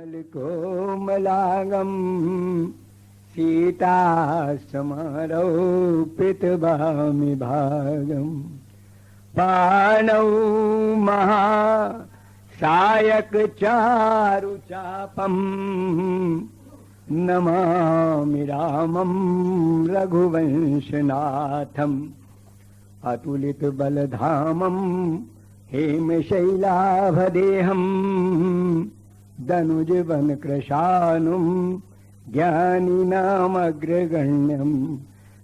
कोमलांगम सीता समारोपितवामि भागम पाणौ महासायक चारु चापम नमामि रामं रघुवंशनाथम अतुलित बलधामं हेमशैलाभदेहं दनुजवन कृशानुं ज्ञानिनामग्रगण्यं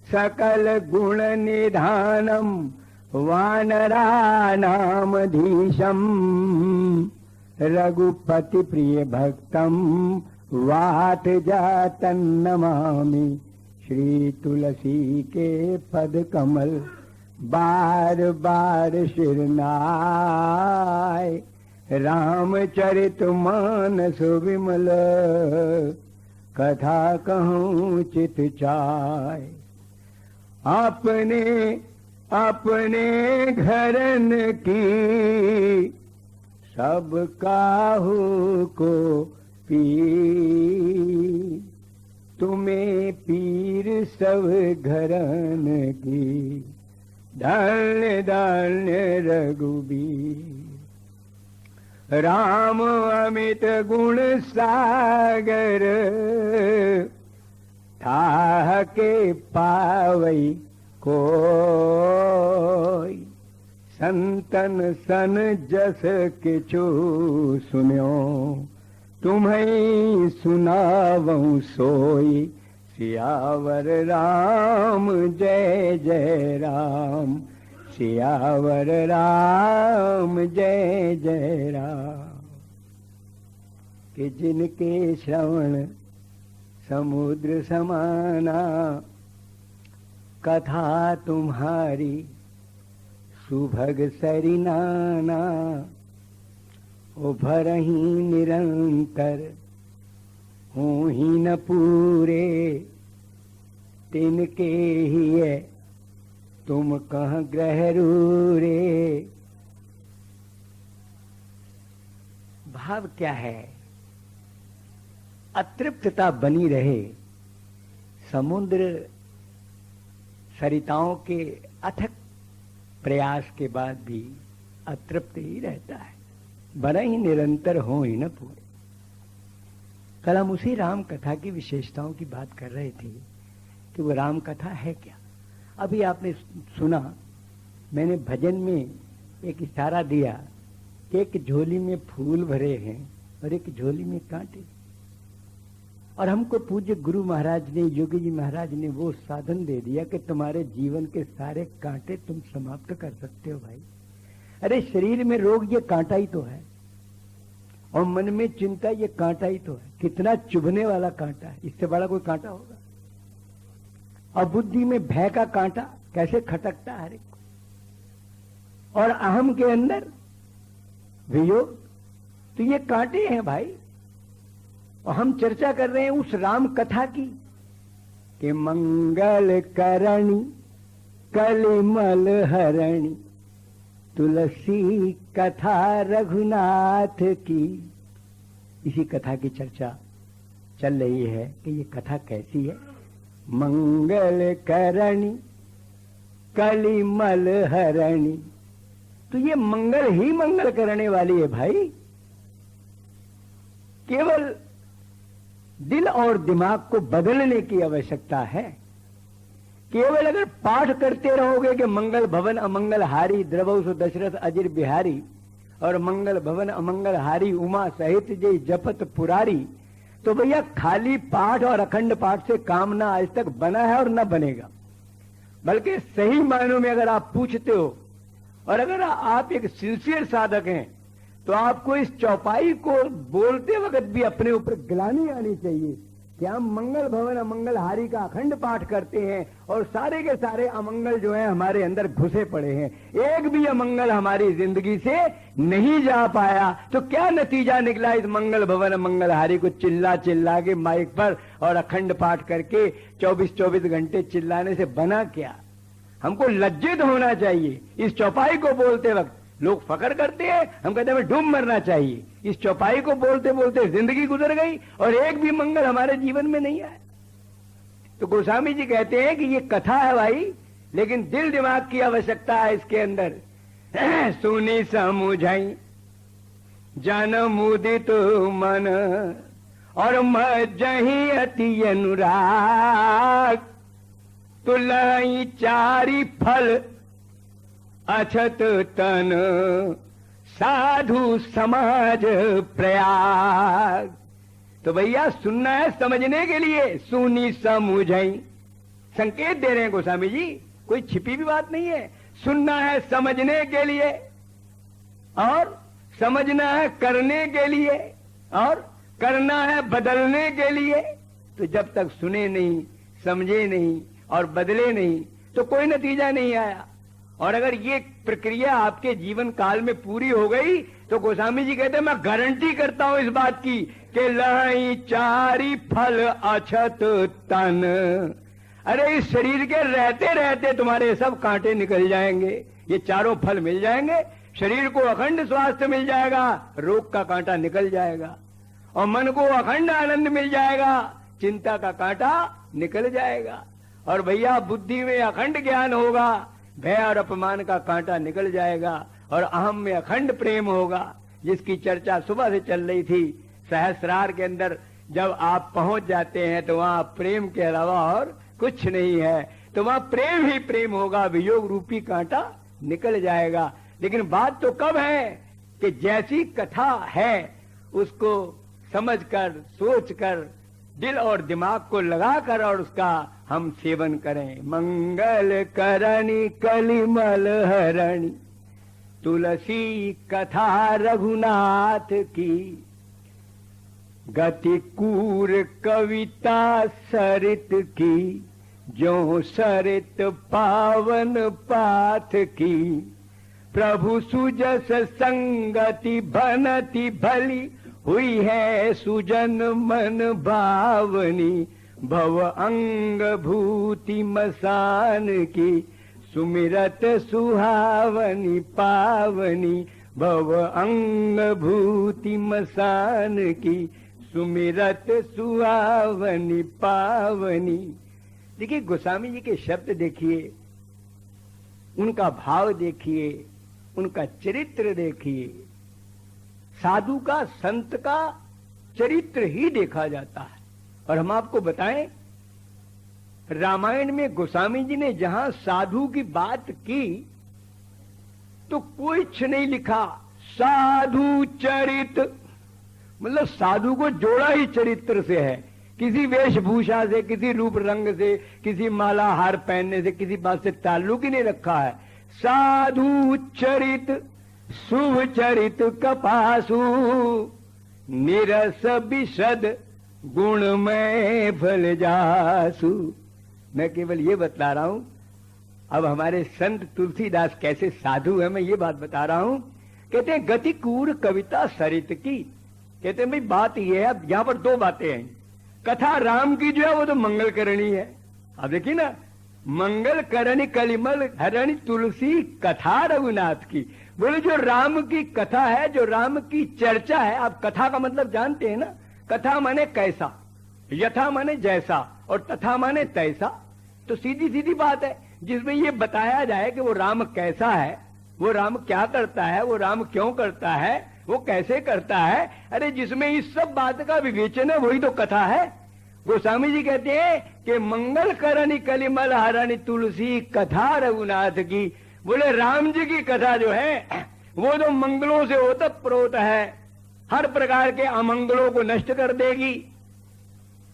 सकल गुण निधानं वानराणामधीशं रघुपति प्रिय भक्तं वात जातं नमामि श्री तुलसी के पद कमल बार बार शिरनाय रामचरित मानस विमल कथा कहूँ चित चाय अपने अपने घरन की सब काहू को पी तुम्हें पीर सब घरन की धन्य धन्य रघुबीर राम अमित गुण सागर थाह के पावई कोई संतन सन जस किछु सुन्यो तुम्हें सुनावऊं सोई सियावर राम जय जय राम सियावर राम जय जय राम कि जिनके श्रवण समुद्र समाना कथा तुम्हारी सुभग सरिनाना उभरही निरंतर हूँ ही न पूरे तिनके ही है तुम कह ग्रह रूरे। भाव क्या है? अतृप्तता बनी रहे, समुद्र सरिताओं के अथक प्रयास के बाद भी अतृप्त ही रहता है, बना ही निरंतर हो ही न पूरे। कल हम उसी राम कथा की विशेषताओं की बात कर रहे थे कि वो राम कथा है क्या। अभी आपने सुना, मैंने भजन में एक इशारा दिया कि एक झोली में फूल भरे हैं और एक झोली में कांटे, और हमको पूज्य गुरु महाराज ने, योगी जी महाराज ने वो साधन दे दिया कि तुम्हारे जीवन के सारे कांटे तुम समाप्त कर सकते हो भाई। अरे शरीर में रोग ये कांटा ही तो है, और मन में चिंता ये कांटा ही तो है। कितना चुभने वाला कांटा है, इससे बड़ा कोई कांटा होगा? और बुद्धि में भय का कांटा कैसे खटकता है हर एक को, और अहम के अंदर वियोग, तो ये कांटे हैं भाई। और हम चर्चा कर रहे हैं उस राम कथा की कि मंगल करणी कलिमल हरणी तुलसी कथा रघुनाथ की। इसी कथा की चर्चा चल रही है कि ये कथा कैसी है। मंगल करणी कलिमल हरणी, तो ये मंगल ही मंगल करने वाली है भाई। केवल दिल और दिमाग को बदलने की आवश्यकता है। केवल अगर पाठ करते रहोगे कि मंगल भवन अमंगल हारी द्रवसु दशरथ अजिर बिहारी, और मंगल भवन अमंगल हारी उमा सहित जय जपत पुरारी, तो भैया खाली पाठ और अखंड पाठ से काम ना आज तक बना है और ना बनेगा। बल्कि सही मायनों में अगर आप पूछते हो, और अगर आप एक सिंसियर साधक हैं, तो आपको इस चौपाई को बोलते वक्त भी अपने ऊपर गिलानी आनी चाहिए कि हम मंगल भवन अमंगल हारी का अखंड पाठ करते हैं, और सारे के सारे अमंगल जो है हमारे अंदर घुसे पड़े हैं। एक भी अमंगल हमारी जिंदगी से नहीं जा पाया, तो क्या नतीजा निकला इस मंगल भवन अमंगल हारी को चिल्ला चिल्ला के माइक पर और अखंड पाठ करके 24-24 घंटे चिल्लाने से बना क्या? हमको लज्जित होना चाहिए इस चौपाई को बोलते वक्त। लोग फकर करते हैं, हम कहते हैं डूब मरना चाहिए। इस चौपाई को बोलते बोलते जिंदगी गुजर गई और एक भी मंगल हमारे जीवन में नहीं आया। तो गोस्वामी जी कहते हैं कि ये कथा है भाई, लेकिन दिल दिमाग की आवश्यकता है इसके अंदर। सुनी समुझाई जन मुदित मन और मजही अति अनुराग, तुलई चारी फल अछत तन साधु समाज प्रयाग। तो भैया सुनना है समझने के लिए, सुनी समुझई, संकेत दे रहे हैं गोस्वामी जी, कोई छिपी भी बात नहीं है। सुनना है समझने के लिए और समझना है करने के लिए और करना है बदलने के लिए। तो जब तक सुने नहीं, समझे नहीं और बदले नहीं तो कोई नतीजा नहीं आया। और अगर ये प्रक्रिया आपके जीवन काल में पूरी हो गई तो गोस्वामी जी कहते हैं मैं गारंटी करता हूं इस बात की कि लई चारी फल अछत तन। अरे इस शरीर के रहते रहते तुम्हारे सब कांटे निकल जाएंगे, ये चारों फल मिल जाएंगे। शरीर को अखंड स्वास्थ्य मिल जाएगा, रोग का कांटा निकल जाएगा, और मन को अखंड आनंद मिल जाएगा, चिंता का कांटा निकल जाएगा। और भैया बुद्धि में अखंड ज्ञान होगा, भय और अपमान का कांटा निकल जाएगा, और अहम में अखंड प्रेम होगा, जिसकी चर्चा सुबह से चल रही थी। सहस्रार के अंदर जब आप पहुंच जाते हैं तो वहां प्रेम के अलावा और कुछ नहीं है, तो वहां प्रेम ही प्रेम होगा, वियोग रूपी कांटा निकल जाएगा। लेकिन बात तो कब है कि जैसी कथा है उसको समझकर, सोचकर, दिल और दिमाग को लगाकर और उसका हम सेवन करें। मंगल करणी कलिमल हरणी तुलसी कथा रघुनाथ की, गति कूर कविता सरित की, जो सरित पावन पाथ की, प्रभु सुजस संगति बनती भली, हुई है सुजन मन भावनी, भव अंग भूति मसान की, सुमिरत सुहावनी पावनी, भव अंग भूति मसान की, सुमिरत सुहावनी पावनी। देखिए गोस्वामी जी के शब्द देखिए, उनका भाव देखिए, उनका चरित्र देखिए। साधु का, संत का चरित्र ही देखा जाता है। और हम आपको बताएं, रामायण में गोस्वामी जी ने जहां साधु की बात की तो कुछ नहीं लिखा साधु चरित, मतलब साधु को जोड़ा ही चरित्र से है, किसी वेशभूषा से, किसी रूप रंग से, किसी माला हार पहनने से, किसी बात से ताल्लुक ही नहीं रखा है। साधु चरित शुभ चरित कपासु, निरस विशद गुणमय फल जासु। मैं केवल ये बता रहा हूं, अब हमारे संत तुलसीदास कैसे साधु है मैं ये बात बता रहा हूं। कहते हैं गति कूर कविता सरित की। कहते हैं भाई बात ये है, अब यहां पर दो बातें हैं। कथा राम की जो है वो तो मंगल करणी है। अब देखिए ना, मंगल करणी कलिमल हरणी तुलसी कथा रघुनाथ की। बोले जो राम की कथा है, जो राम की चर्चा है। आप कथा का मतलब जानते हैं ना, कथा माने कैसा, यथा माने जैसा और तथा माने तैसा। तो सीधी सीधी बात है जिसमें ये बताया जाए कि वो राम कैसा है, वो राम क्या करता है, वो राम क्यों करता है, वो कैसे करता है। अरे जिसमें इस सब बात का विवेचन है वही तो कथा है। गोस्वामी जी कहते हैं कि मंगल करणी कलिमल हरणी तुलसी कथा रघुनाथ की। बोले राम जी की कथा जो है वो तो मंगलों से ओतप्रोत है, हर प्रकार के अमंगलों को नष्ट कर देगी।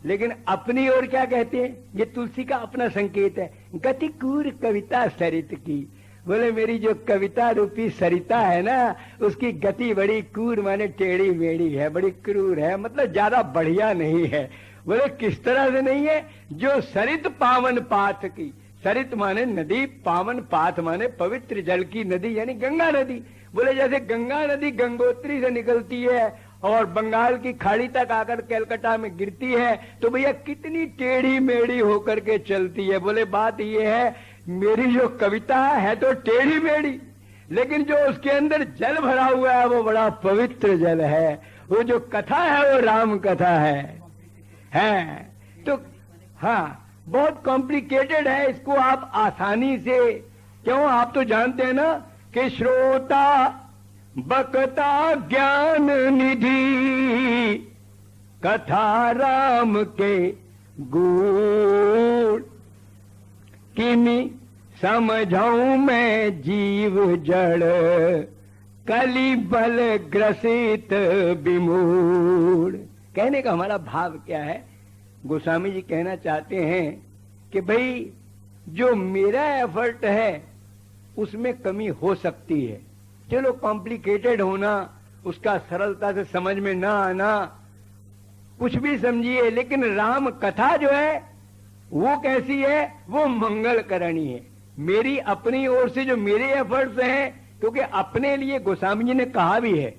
लेकिन अपनी ओर क्या कहते हैं, ये तुलसी का अपना संकेत है, गति कूर कविता सरित की। बोले मेरी जो कविता रूपी सरिता है ना, उसकी गति बड़ी कूर माने टेढ़ी मेढ़ी है, बड़ी क्रूर है, मतलब ज्यादा बढ़िया नहीं है। बोले किस तरह से नहीं है, जो सरित पावन पाथ की। सरित माने नदी, पावन पाथ माने पवित्र जल की नदी, यानी गंगा नदी। बोले जैसे गंगा नदी गंगोत्री से निकलती है और बंगाल की खाड़ी तक आकर कलकत्ता में गिरती है, तो भैया कितनी टेढ़ी मेढ़ी होकर के चलती है। बोले बात ये है, मेरी जो कविता है तो टेढ़ी मेढ़ी, लेकिन जो उसके अंदर जल भरा हुआ है वो बड़ा पवित्र जल है। वो जो कथा है वो राम कथा है। तो हाँ, बहुत कॉम्प्लिकेटेड है, इसको आप आसानी से, क्यों, आप तो जानते हैं ना कि श्रोता बकता ज्ञान निधि, कथा राम के गुण, किमी समझाऊं मैं जीव जड़, कली बल ग्रसित विमूढ़। कहने का हमारा भाव क्या है? गोस्वामी जी कहना चाहते हैं कि भाई जो मेरा एफर्ट है उसमें कमी हो सकती है, चलो कॉम्प्लिकेटेड होना, उसका सरलता से समझ में ना आना, कुछ भी समझिए, लेकिन राम कथा जो है वो कैसी है? वो मंगल करणी है। मेरी अपनी ओर से जो मेरे एफर्ट्स हैं, क्योंकि अपने लिए गोस्वामी जी ने कहा भी है,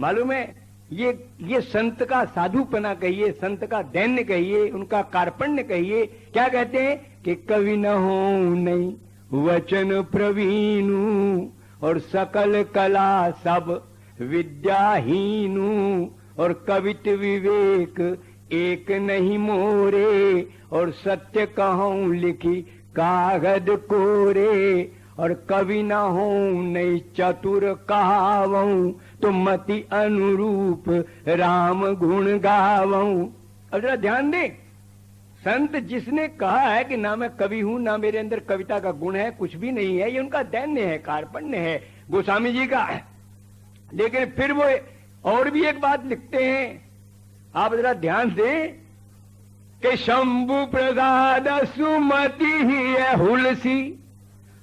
मालूम है, ये संत का साधुपना कहिए, संत का दैन्य कहिए, उनका कार्पण्य कहिए। क्या कहते हैं कि कवि न हो नहीं वचन प्रवीणु, और सकल कला सब विद्याहीनु, और कवित विवेक एक नहीं मोरे, और सत्य कहूं लिखी कागज कोरे, और कवि न हो नहीं चतुर कहावऊं, तो मति अनुरूप राम गुण गावऊं। अब जरा ध्यान दें, संत जिसने कहा है कि ना मैं कवि हूं, ना मेरे अंदर कविता का गुण है, कुछ भी नहीं है, ये उनका दैन्य है, कार्पण्य है गोस्वामी जी का। लेकिन फिर वो और भी एक बात लिखते हैं, आप जरा ध्यान दें कि शंभु प्रसाद सुमति ही है हुलसी,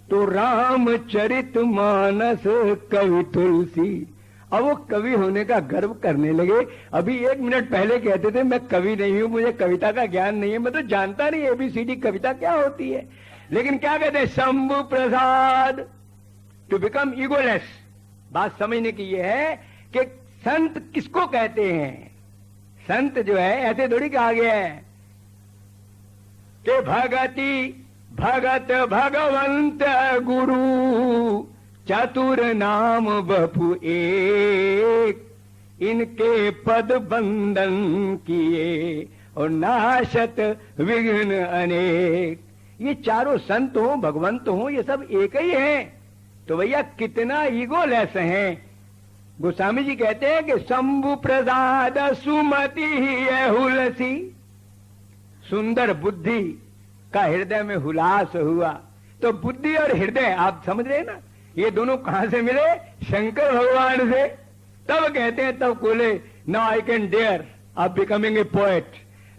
तो रामचरित मानस कवि तुलसी। अब वो कवि होने का गर्व करने लगे। अभी 1 मिनट पहले कहते थे मैं कवि नहीं हूं, मुझे कविता का ज्ञान नहीं है, मैं तो जानता नहीं ABCD कविता क्या होती है। लेकिन क्या कहते हैं? शंभु प्रसाद, टू बिकम ईगोलेस। बात समझने की ये है कि संत किसको कहते हैं? संत जो है ऐसे थोड़ी कहा गया है कि भगति भगत भगवंत गुरु, चतुर नाम बपु एक, इनके पद बंधन किए, और नाशत विघ्न अनेक। ये चारों संत हो, भगवंत हो, ये सब एक ही हैं। तो भैया कितना ईगोलेस हैं। गोस्वामी जी कहते हैं कि शंभु प्रसाद सुमति ही है हुलसी, सुंदर बुद्धि का हृदय में हुलास हुआ। तो बुद्धि और हृदय आप समझ रहे हैं ना, ये दोनों कहां से मिले? शंकर भगवान से। तब कहते हैं, तब बोले now I can dare of becoming a poet,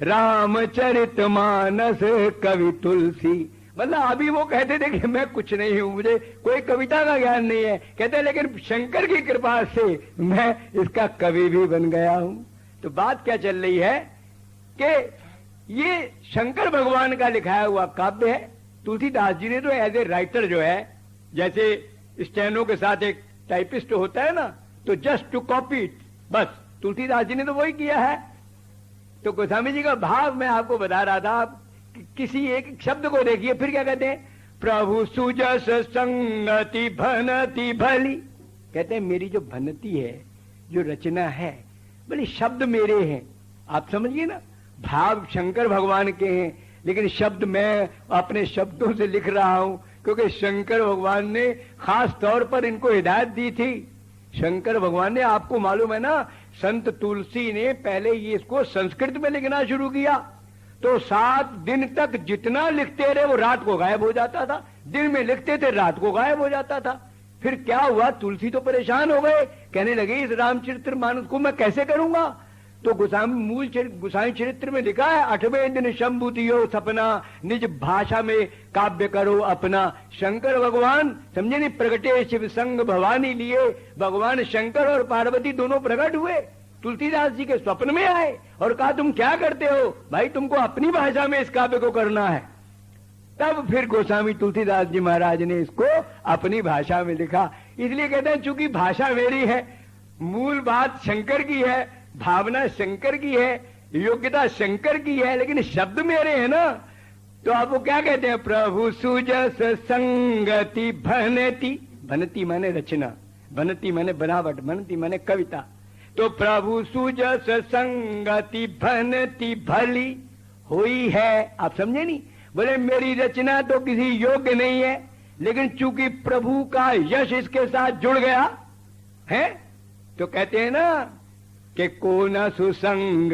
Ramcharit Manas कवि तुलसी। मतलब अभी वो कहते थे कि मैं कुछ नहीं हूं, मुझे कोई कविता का ज्ञान नहीं है, कहते लेकिन शंकर की कृपा से मैं इसका कवि भी बन गया हूं। तो बात क्या चल रही है कि ये शंकर भगवान का लिखाया हुआ काव्य है। तुलसीदास जी ने तो एज ए राइटर जो है, जैसे स्टेनो के साथ एक टाइपिस्ट होता है ना, तो जस्ट टू कॉपी इट, बस तुलसीदास जी ने तो वही किया है। तो गोस्वामी जी का भाव मैं आपको बता रहा था। किसी एक शब्द को देखिए, फिर क्या कहते हैं? प्रभु सुजस संगति भनति भली। कहते हैं मेरी जो भनति है, जो रचना है, बड़ी शब्द मेरे हैं। आप समझिए ना, भाव शंकर भगवान के हैं, लेकिन शब्द मैं अपने शब्दों से लिख रहा हूं, क्योंकि शंकर भगवान ने खास तौर पर इनको हिदायत दी थी। शंकर भगवान ने, आपको मालूम है ना, संत तुलसी ने पहले ये इसको संस्कृत में लिखना शुरू किया, तो 7 दिन तक जितना लिखते रहे वो रात को गायब हो जाता था। दिन में लिखते थे, रात को गायब हो जाता था। फिर क्या हुआ? तुलसी तो परेशान हो गए, कहने लगे इस रामचरित्र मानस को मैं कैसे करूंगा? तो गोस्वामी चरित्र में लिखा है, 8वें दिन शंभु दियो सपना, निज भाषा में काव्य करो अपना। शंकर भगवान समझे नहीं, प्रगटे शिव संग भवानी लिए। भगवान शंकर और पार्वती दोनों प्रकट हुए, तुलसीदास जी के स्वप्न में आए और कहा तुम क्या करते हो भाई, तुमको अपनी भाषा में इस काव्य को करना है। तब फिर गोस्वामी तुलसीदास जी महाराज ने इसको अपनी भाषा में लिखा। इसलिए कहते हैं चूंकि भाषा मेरी है, मूल बात शंकर की है, भावना शंकर की है, योग्यता शंकर की है, लेकिन शब्द मेरे हैं ना। तो आप वो क्या कहते हैं? प्रभु सुजस संगति भनति बनती माने रचना, बनती माने बनावट, बनती माने कविता। तो प्रभु सुजस संगति बनती भली हुई है। आप समझे नहीं? बोले मेरी रचना तो किसी योग्य नहीं है, लेकिन चूंकि प्रभु का यश इसके साथ जुड़ गया है, तो कहते हैं ना कि को न सुसंग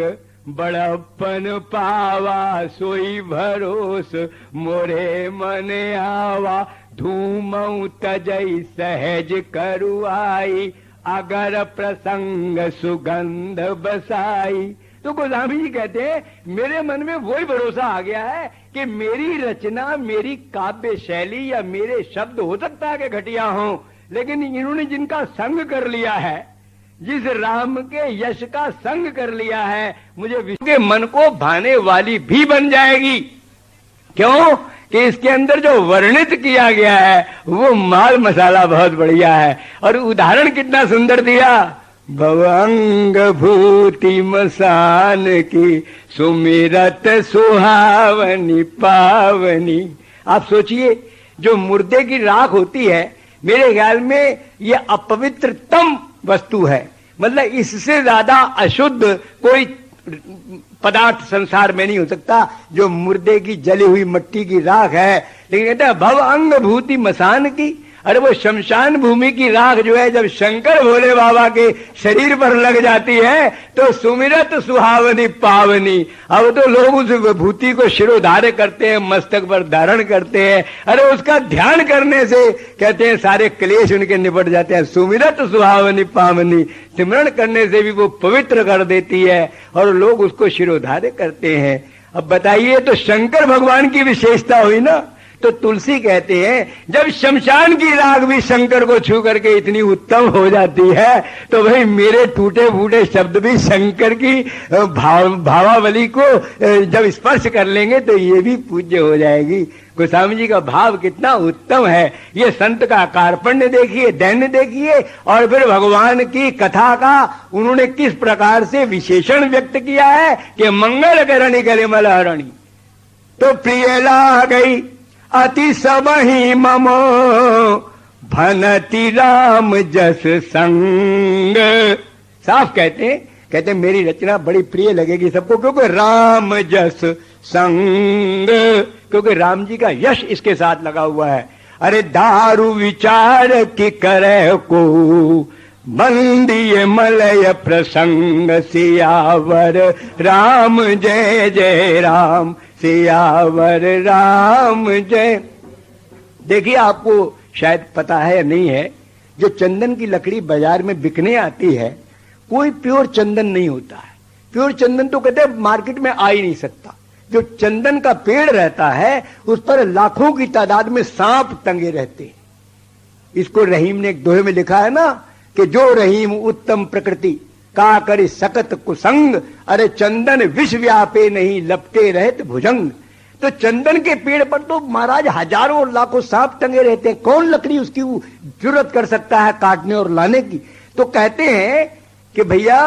बड़प्पन पावा, सोई भरोस मोरे मन आवा, धूमऊ तजई सहज करुआई, अगर प्रसंग सुगंध बसाई। तो गोस्वामी जी कहते हैं मेरे मन में वही भरोसा आ गया है कि मेरी रचना, मेरी काव्य शैली या मेरे शब्द हो सकता है कि घटिया हों, लेकिन इन्होंने जिनका संग कर लिया है, जिस राम के यश का संग कर लिया है, मुझे विश्व के मन को भाने वाली भी बन जाएगी। क्यों कि इसके अंदर जो वर्णित किया गया है वो माल मसाला बहुत बढ़िया है। और उदाहरण कितना सुंदर दिया, भवंग भूति मसान की सुमिरत सुहावनी पावनी। आप सोचिए, जो मुर्दे की राख होती है, मेरे ख्याल में ये अपवित्रतम वस्तु है। मतलब इससे ज्यादा अशुद्ध कोई पदार्थ संसार में नहीं हो सकता जो मुर्दे की जली हुई मट्टी की राख है। लेकिन कहते हैं भव अंग भूति मसान की। अरे वो शमशान भूमि की राख जो है जब शंकर भोले बाबा के शरीर पर लग जाती है तो सुमिरत सुहावनी पावनी। अब तो लोग उस विभूति को शिरोधार्य करते हैं, मस्तक पर धारण करते हैं। अरे उसका ध्यान करने से कहते हैं सारे क्लेश उनके निपट जाते हैं। सुमिरत सुहावनी पावनी, सिमरण करने से भी वो पवित्र कर देती है और लोग उसको शिरोधार्य करते हैं। अब बताइए, तो शंकर भगवान की विशेषता हुई ना। तो तुलसी कहते हैं जब शमशान की राख भी शंकर को छू करके इतनी उत्तम हो जाती है, तो भाई मेरे टूटे फूटे शब्द भी शंकर की भावावली को जब स्पर्श कर लेंगे तो ये भी पूज्य हो जाएगी। गोस्वामी जी का भाव कितना उत्तम है। ये संत का कार्पण्य देखिए, दैन्य देखिए, और फिर भगवान की कथा का उन्होंने किस प्रकार से विशेषण व्यक्त किया है कि मंगल करणी गलिमल हरणी। तो प्रिय ला गई अति सबहि ममो भनति राम जस संग। साफ कहते मेरी रचना बड़ी प्रिय लगेगी सबको, क्योंकि राम जस संग, क्योंकि राम जी का यश इसके साथ लगा हुआ है। अरे दारू विचार की करे को बंदिये मलय प्रसंग, सियावर राम जय जय राम, सियावर राम जय। देखिए, आपको शायद पता है या नहीं है, जो चंदन की लकड़ी बाजार में बिकने आती है कोई प्योर चंदन नहीं होता है। प्योर चंदन तो कहते हैं मार्केट में आ ही नहीं सकता। जो चंदन का पेड़ रहता है उस पर लाखों की तादाद में सांप टंगे रहते हैं। इसको रहीम ने एक दोहे में लिखा है ना कि जो रहीम उत्तम प्रकृति का करे सकत कुसंग, अरे चंदन विष व्यापे नहीं लपटे रहत भुजंग। तो चंदन के पेड़ पर तो महाराज हजारों और लाखों सांप टंगे रहते हैं, कौन लकड़ी उसकी जरूरत कर सकता है काटने और लाने की। तो कहते हैं कि भैया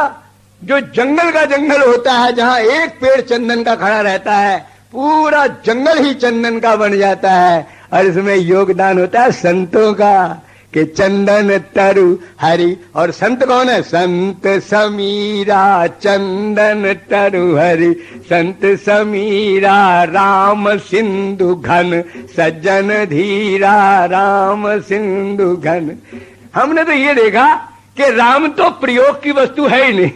जो जंगल का जंगल होता है, जहां एक पेड़ चंदन का खड़ा रहता है, पूरा जंगल ही चंदन का बन जाता है। और इसमें योगदान होता है संतों का कि चंदन तरु हरि। और संत कौन है? संत समीरा चंदन तरु हरि, संत समीरा राम सिंधु घन, सज्जन धीरा राम सिंधु घन। हमने तो ये देखा कि राम तो प्रयोग की वस्तु है ही नहीं,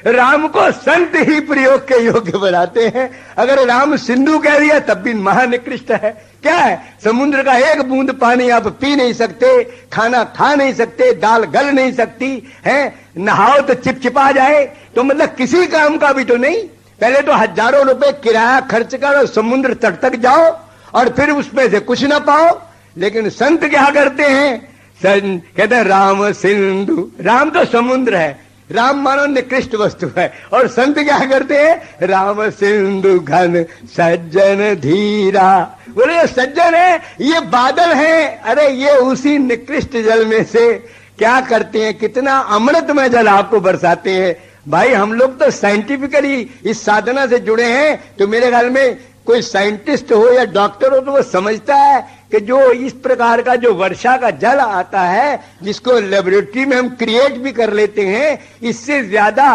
राम को संत ही प्रयोग के योग्य बनाते हैं। अगर राम सिंधु कह दिया तब भी महानिकृष्ट है। क्या है? समुद्र का एक बूंद पानी आप पी नहीं सकते, खाना खा नहीं सकते, दाल गल नहीं सकती है, नहाओ तो चिपचिपा जाए, तो मतलब किसी काम का भी तो नहीं। पहले तो हजारों रुपए किराया खर्च करो, समुद्र तट तक जाओ और फिर उसमें से कुछ ना पाओ। लेकिन संत क्या करते हैं? कहते हैं राम सिंधु। राम तो समुद्र है, राम मानो निकृष्ट वस्तु है, और संत क्या करते हैं? राम सिंधु घन सज्जन धीरा। बोले ये सज्जन है, ये बादल है, अरे ये उसी निकृष्ट जल में से क्या करते हैं, कितना अमृतमय जल आपको बरसाते हैं। भाई हम लोग तो साइंटिफिकली इस साधना से जुड़े हैं, तो मेरे ख्याल में कोई साइंटिस्ट हो या डॉक्टर हो तो वो समझता है कि जो इस प्रकार का जो वर्षा का जल आता है, जिसको लेबोरेटरी में हम क्रिएट भी कर लेते हैं, इससे ज्यादा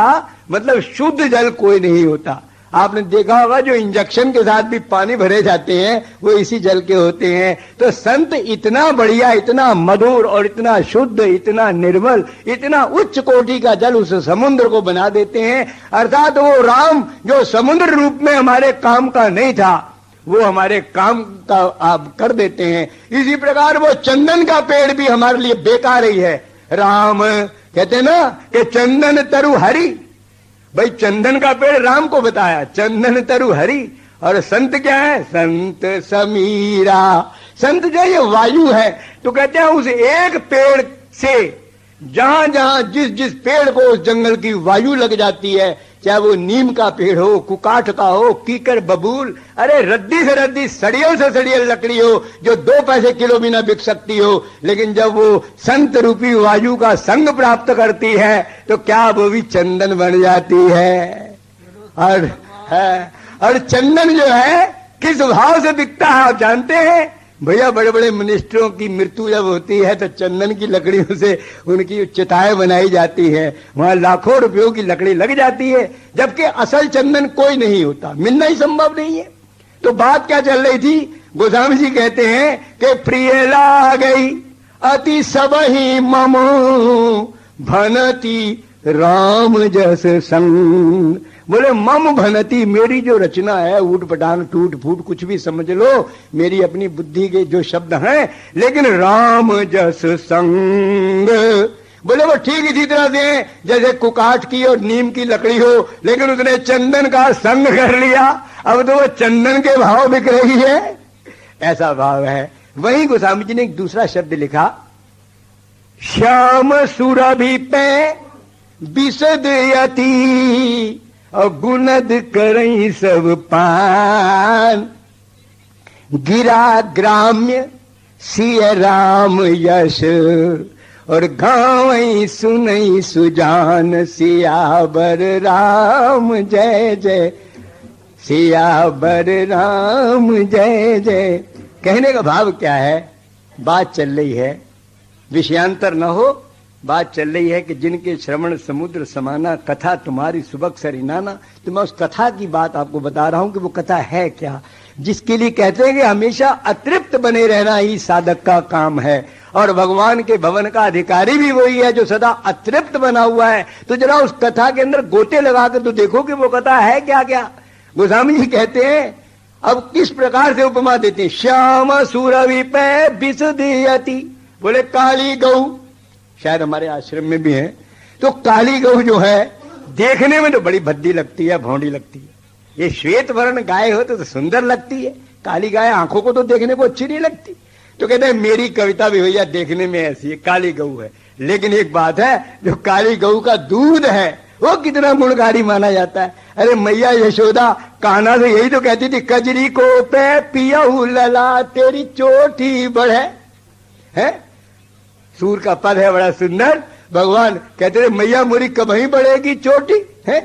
मतलब शुद्ध जल कोई नहीं होता। आपने देखा होगा जो इंजेक्शन के साथ भी पानी भरे जाते हैं वो इसी जल के होते हैं। तो संत इतना बढ़िया, इतना मधुर और इतना शुद्ध, इतना निर्मल, इतना उच्च कोटि का जल उस समुद्र को बना देते हैं। अर्थात वो राम जो समुद्र रूप में हमारे काम का नहीं था, वो हमारे काम का आप कर देते हैं। इसी प्रकार वो चंदन का पेड़ भी हमारे लिए बेकार ही है। राम कहते ना कि चंदन तरु हरि, भाई चंदन का पेड़ राम को बताया, चंदन तरु हरि। और संत क्या है? संत समीरा। संत जो ये वायु है, तो कहते हैं उस एक पेड़ से जहां जहां जिस जिस पेड़ को उस जंगल की वायु लग जाती है, चाहे वो नीम का पेड़ हो, कुकाठ का हो, कीकर, बबूल, अरे रद्दी से रद्दी, सड़ियल से सड़ियल लकड़ी हो जो 2 पैसे किलो भी ना बिक सकती हो, लेकिन जब वो संत रूपी वायु का संग प्राप्त करती है तो क्या वो भी चंदन बन जाती है। और चंदन जो है किस भाव से बिकता है आप जानते हैं भैया? बड़े बड़े मिनिस्टरों की मृत्यु जब होती है तो चंदन की लकड़ियों से उनकी चिताएं बनाई जाती है, वहां लाखों रुपयों की लकड़ी लग जाती है, जबकि असल चंदन कोई नहीं होता, मिलना ही संभव नहीं है। तो बात क्या चल रही थी? गोस्वामी जी कहते हैं कि प्रिय लागई अति सबहि मम भनति राम जस संग। बोले मम भनती, मेरी जो रचना है, ऊट पटांग टूट फूट कुछ भी समझ लो, मेरी अपनी बुद्धि के जो शब्द हैं, लेकिन राम जस संग। बोले वो ठीक इसी तरह से जैसे कुकाठ की और नीम की लकड़ी हो, लेकिन उसने चंदन का संग कर लिया, अब तो वो चंदन के भाव बिक रही है, ऐसा भाव है। वहीं गोस्वामी जी ने एक दूसरा शब्द लिखा, श्याम सुरभि पे विशद यति और गुणद करई सब पान, गिरा ग्राम्य सिय राम यश और गावई सुनई सुजान सियावर राम जय जय, सियावर राम जय जय। कहने का भाव क्या है? बात चल रही है, विषयांतर न हो, बात चल रही है कि जिनके श्रवण समुद्र समाना, कथा तुम्हारी सुबक सरिनाना। तो मैं उस कथा की बात आपको बता रहा हूं कि वो कथा है क्या, जिसके लिए कहते हैं कि हमेशा अतृप्त बने रहना ही साधक का काम है। और भगवान के भवन का अधिकारी भी वही है जो सदा अतृप्त बना हुआ है। तो जरा उस कथा के अंदर गोते लगा कर तो देखो कि वो कथा है क्या क्या। गोस्वामी जी कहते हैं, अब किस प्रकार से उपमा देते हैं, श्याम सुरभि पे विशुद्धि। बोले काली गौ, शायद हमारे आश्रम में भी है, तो काली गौ जो है देखने में तो बड़ी भद्दी लगती है, भौंडी लगती है। ये श्वेत वर्ण गाय हो तो सुंदर लगती है, काली गाय आंखों को तो देखने को अच्छी नहीं लगती। तो कहते हैं मेरी कविता भी भैया देखने में ऐसी है, काली गौ है। लेकिन एक बात है, जो काली गौ का दूध है वो कितना गुणकारी माना जाता है। अरे मैया यशोदा कान्हा से यही तो कहती थी, कजरी को पे पियहु लला तेरी चोटी बढ़े है। सूर का पद है बड़ा सुंदर। भगवान कहते थे मैया मोरी कभी बढ़ेगी चोटी है,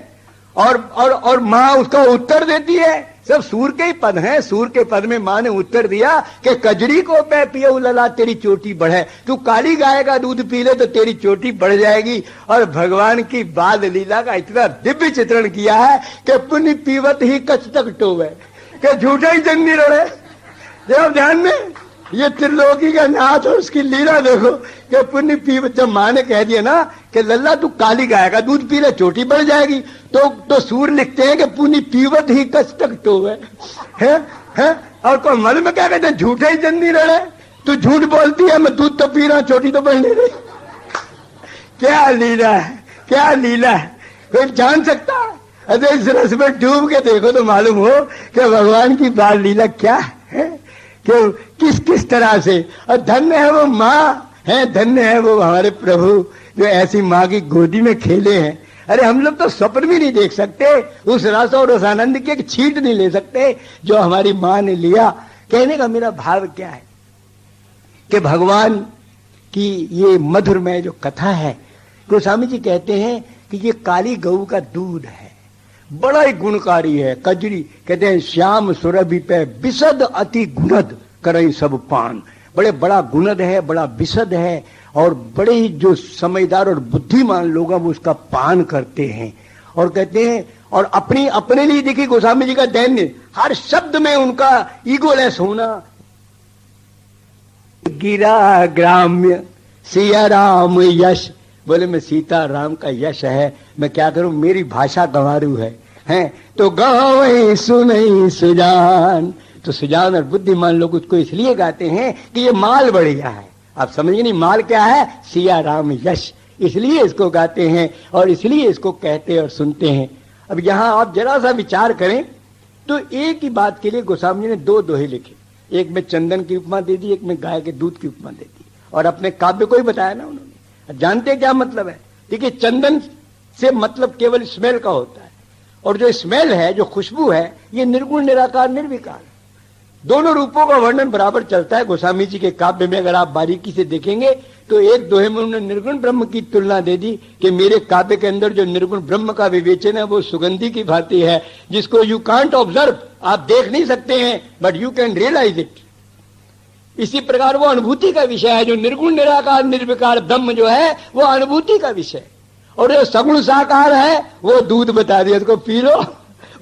और माँ उसका उत्तर देती है। सब सूर के ही पद हैं। सूर के पद में माँ ने उत्तर दिया कि कजरी को पे पियो लला तेरी चोटी बढ़े, तू काली गाय का दूध पी ले तो तेरी चोटी बढ़ जाएगी। और भगवान की बाल लीला का इतना दिव्य चित्रण किया है कि पुण्य पीवत ही कच तक टोवे, कि झूठा ही जंग नहीं रहे। देखो ध्यान में, ये त्रिलोकी का नाथ और उसकी लीला देखो कि पुण्य पीवत। जब माँ ने कह दिया ना कि लल्ला तू काली गाय का दूध पी ले चोटी बढ़ जाएगी, तो सूर लिखते हैं कि पुण्य पीवत ही कच तक टोवे है। और कोई मल में क्या कहते हैं, झूठे ही जंग नहीं रहे। तू झूठ बोलती है, मैं दूध तो पी रहा, चोटी तो बढ़ नहीं रही। क्या लीला है, क्या लीला है, कोई जान सकता है? अरे इस रस में डूब के देखो तो मालूम हो कि भगवान की बाल लीला क्या है, कि किस किस तरह से। और धन्य है वो माँ है, धन्य है वो हमारे प्रभु जो ऐसी माँ की गोदी में खेले हैं। अरे हम लोग तो स्वप्न भी नहीं देख सकते उस रस और उस आनंद की एक छींट नहीं ले सकते जो हमारी माँ ने लिया। कहने का मेरा भाव क्या है कि भगवान की ये मधुरमय जो कथा है, गोस्वामी जी कहते हैं कि ये काली गऊ का दूध है, बड़ा ही गुणकारी है। कजरी कहते हैं श्याम सुरभि पे विशद अति गुणद, करई सब पान। बड़े बड़ा गुणद है, बड़ा विशद है, और बड़े ही जो समझदार और बुद्धिमान लोग वो उसका पान करते हैं और कहते हैं। और अपने लिए देखिए गोस्वामी जी का दैन्य, हर शब्द में उनका ईगोलेस होना। गिरा ग्राम्य सिया राम यश, बोले मैं सीता राम का यश है, मैं क्या करूं, मेरी भाषा गंवारू है, हैं तो गावे सुनई सुजान। तो सुजान और बुद्धिमान लोग उसको इसलिए गाते हैं कि ये माल बढ़िया है। आप समझिए नहीं, माल क्या है, सिया राम यश, इसलिए इसको गाते हैं और इसलिए इसको कहते और सुनते हैं। अब यहां आप जरा सा विचार करें तो एक ही बात के लिए गोस्वामी जी ने दो दोहे लिखे, एक में चंदन की उपमा दे दी, एक में गाय के दूध की उपमा दे दी, और अपने काव्य को ही बताया ना उन्होंने। जानते क्या मतलब है? देखिए, चंदन से मतलब केवल स्मेल का होता है, और जो स्मेल है, जो खुशबू है, ये निर्गुण निराकार निर्विकार, दोनों रूपों का वर्णन बराबर चलता है गोस्वामी जी के काव्य में। अगर आप बारीकी से देखेंगे तो एक दोहे में उन्होंने निर्गुण ब्रह्म की तुलना दे दी कि मेरे काव्य के अंदर जो निर्गुण ब्रह्म का विवेचन है वो सुगंधी की भांति है, जिसको यू कांट ऑब्जर्व, आप देख नहीं सकते हैं, but you can realise it. इसी प्रकार वो अनुभूति का विषय है, जो निर्गुण निराकार निर्विकार ब्रह्म जो है वो अनुभूति का विषय, और जो सगुण साकार है वो दूध बता दिया, उसको पी लो।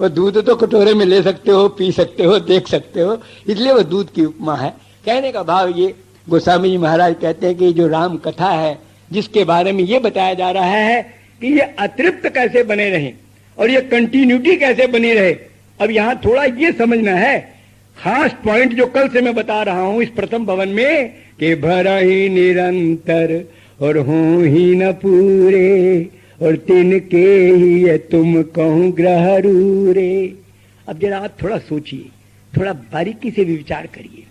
वो दूध तो कटोरे में ले सकते हो, पी सकते हो, देख सकते हो, इसलिए वो दूध की उपमा है। कहने का भाव ये, गोस्वामी जी महाराज कहते हैं कि जो राम कथा है, जिसके बारे में ये बताया जा रहा है कि ये अतृप्त कैसे बने रहे और ये कंटिन्यूटी कैसे बनी रहे। अब यहां थोड़ा ये समझना है, खास पॉइंट जो कल से मैं बता रहा हूं इस प्रथम भवन में, कि भर ही निरंतर और हूं ही न पूरे, और तिनके ही तुम कहूं ग्रह रूरे। अब जरा आप थोड़ा सोचिए, थोड़ा बारीकी से भी विचार करिए।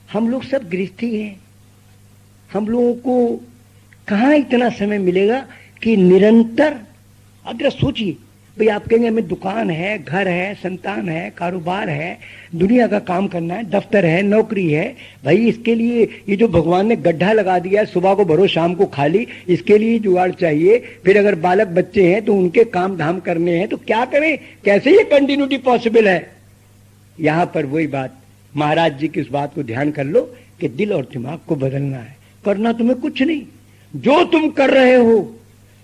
हम लोग सब गृहस्थी हैं, हम लोगों को कहां इतना समय मिलेगा कि निरंतर, अब जरा सोचिए भाई, आप कहेंगे हमें दुकान है, घर है, संतान है, कारोबार है, दुनिया का काम करना है, दफ्तर है, नौकरी है, भाई इसके लिए ये जो भगवान ने गड्ढा लगा दिया है, सुबह को भरो शाम को खाली, इसके लिए जुगाड़ चाहिए। फिर अगर बालक बच्चे हैं तो उनके काम धाम करने हैं, तो क्या करें, कैसे ये कंटिन्यूटी पॉसिबल है? यहां पर वही बात, महाराज जी की इस बात को ध्यान कर लो कि दिल और दिमाग को बदलना है। करना तुम्हें कुछ नहीं, जो तुम कर रहे हो,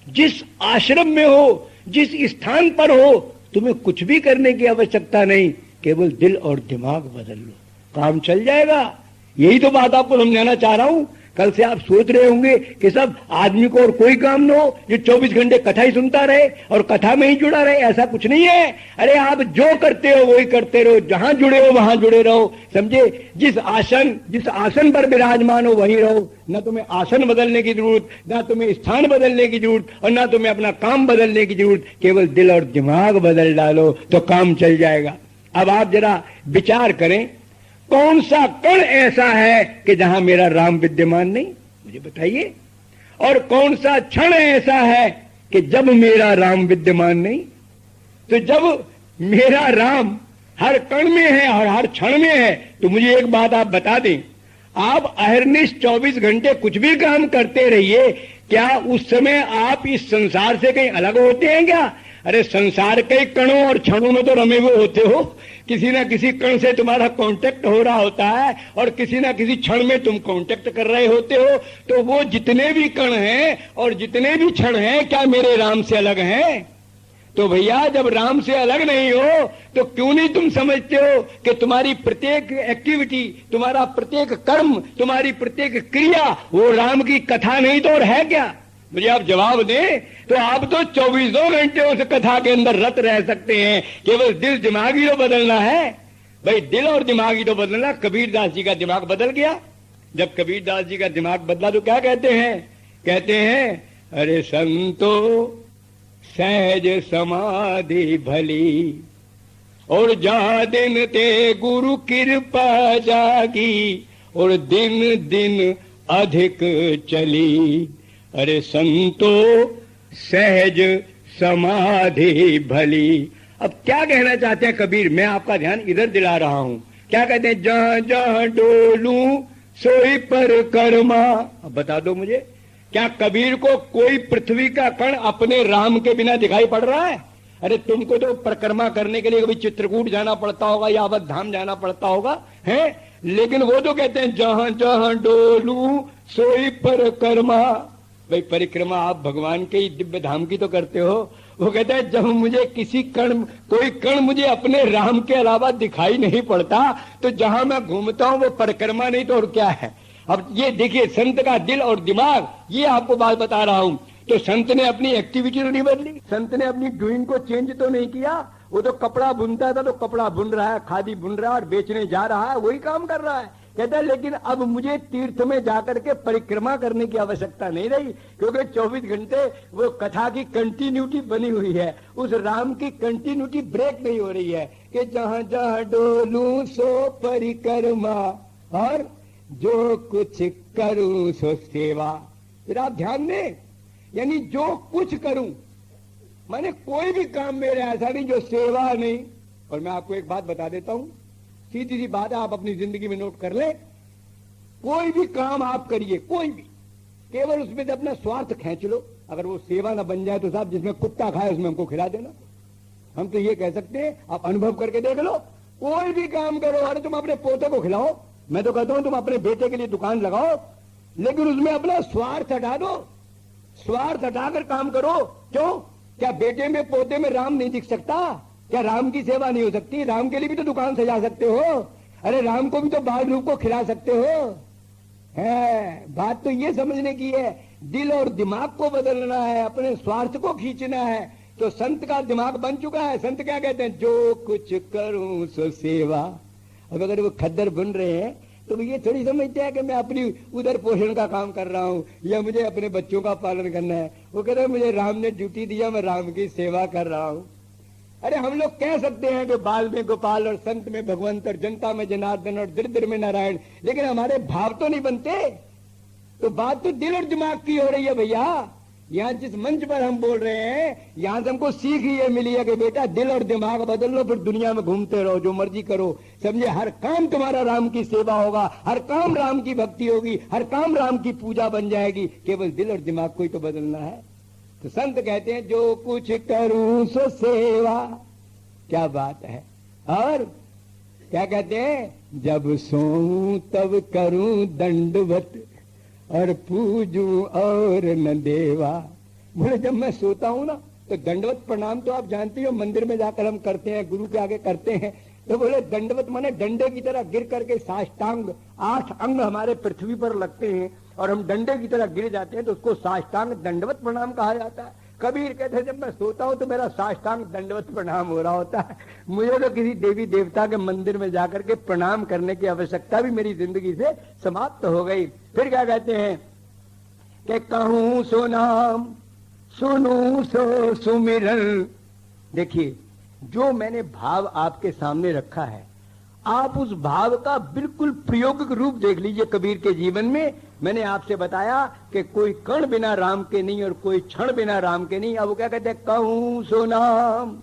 जिस आश्रम में हो, जिस स्थान पर हो, तुम्हें कुछ भी करने की आवश्यकता नहीं, केवल दिल और दिमाग बदल लो, काम चल जाएगा। यही तो बात आपको समझाना चाह रहा हूं। कल से आप सोच रहे होंगे कि सब आदमी को और कोई काम न हो, जो 24 घंटे कथा ही सुनता रहे और कथा में ही जुड़ा रहे, ऐसा कुछ नहीं है। अरे आप जो करते हो वही करते रहो, जहां जुड़े हो वहां जुड़े रहो, समझे। जिस आसन पर विराजमान हो वहीं रहो, न तुम्हें आसन बदलने की जरूरत, ना तुम्हें स्थान बदलने की जरूरत, और ना तुम्हें अपना काम बदलने की जरूरत, केवल दिल और दिमाग बदल डालो तो काम चल जाएगा। अब आप जरा विचार करें, कौन सा कण ऐसा है कि जहां मेरा राम विद्यमान नहीं, मुझे बताइए। और कौन सा क्षण ऐसा है कि जब मेरा राम विद्यमान नहीं। तो जब मेरा राम हर कण में है और हर क्षण में है, तो मुझे एक बात आप बता दें, आप अहरनिश 24 घंटे कुछ भी काम करते रहिए, क्या उस समय आप इस संसार से कहीं अलग होते हैं क्या? अरे संसार के कणों और क्षणों में तो रमे हुए होते हो, किसी ना किसी कण से तुम्हारा कांटेक्ट हो रहा होता है और किसी ना किसी क्षण में तुम कांटेक्ट कर रहे होते हो। तो वो जितने भी कण हैं और जितने भी क्षण हैं, क्या मेरे राम से अलग हैं? तो भैया, जब राम से अलग नहीं हो तो क्यों नहीं तुम समझते हो कि तुम्हारी प्रत्येक एक्टिविटी, तुम्हारा प्रत्येक कर्म, तुम्हारी प्रत्येक क्रिया वो राम की कथा नहीं तो और है क्या? मुझे आप जवाब दें। तो आप तो 24 घंटे उस कथा के अंदर रत रह सकते हैं, केवल दिल दिमाग ही तो बदलना है। भाई दिल और दिमाग ही तो बदलना। कबीरदास जी का दिमाग बदल गया। जब कबीरदास जी का दिमाग बदला तो क्या कहते हैं? कहते हैं, अरे संतो सहज समाधि भली, और जा दिन ते गुरु कृपा जागी, और दिन दिन अधिक चली। अरे संतो सहज समाधि भली। अब क्या कहना चाहते हैं कबीर? मैं आपका ध्यान इधर दिला रहा हूं। क्या कहते हैं? जहां जहां डोलूं सोई पर कर्मा। अब बता दो मुझे, क्या कबीर को कोई पृथ्वी का कण अपने राम के बिना दिखाई पड़ रहा है? अरे तुमको तो परिक्रमा करने के लिए कभी चित्रकूट जाना पड़ता होगा या अवध धाम जाना पड़ता होगा, है? लेकिन वो तो कहते हैं जहां जहां डोलू सोई परिक्रमा। भाई परिक्रमा आप भगवान के दिव्य धाम की तो करते हो। वो कहता है जब मुझे कोई कण मुझे अपने राम के अलावा दिखाई नहीं पड़ता तो जहां मैं घूमता हूं वो परिक्रमा नहीं तो और क्या है। अब ये देखिए संत का दिल और दिमाग, ये आपको बात बता रहा हूं। तो संत ने अपनी एक्टिविटी तो नहीं बदली, संत ने अपनी डूइंग को चेंज तो नहीं किया। वो तो कपड़ा बुनता था तो कपड़ा बुन रहा है, खादी बुन रहा है और बेचने जा रहा है, वही काम कर रहा है। कहता है लेकिन अब मुझे तीर्थ में जाकर के परिक्रमा करने की आवश्यकता नहीं रही, क्योंकि 24 घंटे वो कथा की कंटिन्यूटी बनी हुई है, उस राम की कंटिन्यूटी ब्रेक नहीं हो रही है कि जहां जहां डोलूं सो परिक्रमा और जो कुछ करूं सो सेवा। फिर आप ध्यान दें, यानी जो कुछ करूं माने कोई भी काम मेरा ऐसा नहीं जो सेवा नहीं। और मैं आपको एक बात बता देता हूं, सीधी सी बात है, आप अपनी जिंदगी में नोट कर ले। कोई भी काम आप करिए, कोई भी, केवल उसमें से अपना स्वार्थ खींच लो। अगर वो सेवा ना बन जाए तो साहब जिसमें कुत्ता खाए उसमें हमको खिला देना। हम तो ये कह सकते हैं, आप अनुभव करके देख लो। कोई भी काम करो, अरे तुम अपने पोते को खिलाओ, मैं तो कहता हूं तुम अपने बेटे के लिए दुकान लगाओ, लेकिन उसमें अपना स्वार्थ हटा दो। स्वार्थ हटाकर काम करो। क्यों? क्या बेटे में पोते में राम नहीं दिख सकता? क्या राम की सेवा नहीं हो सकती? राम के लिए भी तो दुकान सजा सकते हो। अरे राम को भी तो बाल रूप को खिला सकते हो। है बात तो ये समझने की है, दिल और दिमाग को बदलना है, अपने स्वार्थ को खींचना है। तो संत का दिमाग बन चुका है। संत क्या कहते हैं? जो कुछ करूं सो सेवा। अब अगर वो खद्दर बन रहे हैं तो ये थोड़ी समझते हैं कि मैं अपनी उधर पोषण का काम कर रहा हूं या मुझे अपने बच्चों का पालन करना है। वो कहते हैं मुझे राम ने ड्यूटी दिया, मैं राम की सेवा कर रहा हूं। अरे हम लोग कह सकते हैं कि बाल में गोपाल और संत में भगवंत और जनता में जनार्दन और दरिद्र में नारायण, लेकिन हमारे भाव तो नहीं बनते। तो बात तो दिल और दिमाग की हो रही है भैया। यहाँ जिस मंच पर हम बोल रहे हैं, यहाँ से हमको सीख ये मिली है कि बेटा दिल और दिमाग बदल लो, फिर दुनिया में घूमते रहो, जो मर्जी करो। समझे, हर काम तुम्हारा राम की सेवा होगा, हर काम राम की भक्ति होगी, हर काम राम की पूजा बन जाएगी। केवल दिल और दिमाग को ही तो बदलना है। तो संत कहते हैं जो कुछ करूं सो सेवा। क्या बात है। और क्या कहते हैं? जब सोऊं तब करूं दंडवत और पूजूं और न देवा। बोले जब मैं सोता हूं ना तो दंडवत प्रणाम तो आप जानते हो, मंदिर में जाकर हम करते हैं, गुरु के आगे करते हैं। तो बोले दंडवत माने डंडे की तरह गिर करके साष्टांग, 8 अंग हमारे पृथ्वी पर लगते हैं और हम डंडे की तरह गिर जाते हैं, तो उसको साष्टांग दंडवत प्रणाम कहा जाता है। कबीर कहते हैं जब मैं सोता हूं तो मेरा साष्टांग दंडवत प्रणाम हो रहा होता है। मुझे तो किसी देवी देवता के मंदिर में जाकर के प्रणाम करने की आवश्यकता भी मेरी जिंदगी से समाप्त हो गई। फिर क्या कहते हैं कि कहूं सो नाम सुनूं सो सुमिरन। देखिए जो मैंने भाव आपके सामने रखा है, आप उस भाव का बिल्कुल प्रायोगिक रूप देख लीजिए कबीर के जीवन में। मैंने आपसे बताया कि कोई कण बिना राम के नहीं और कोई क्षण बिना राम के नहीं। अब वो क्या कहते हैं? कहूं सो नाम।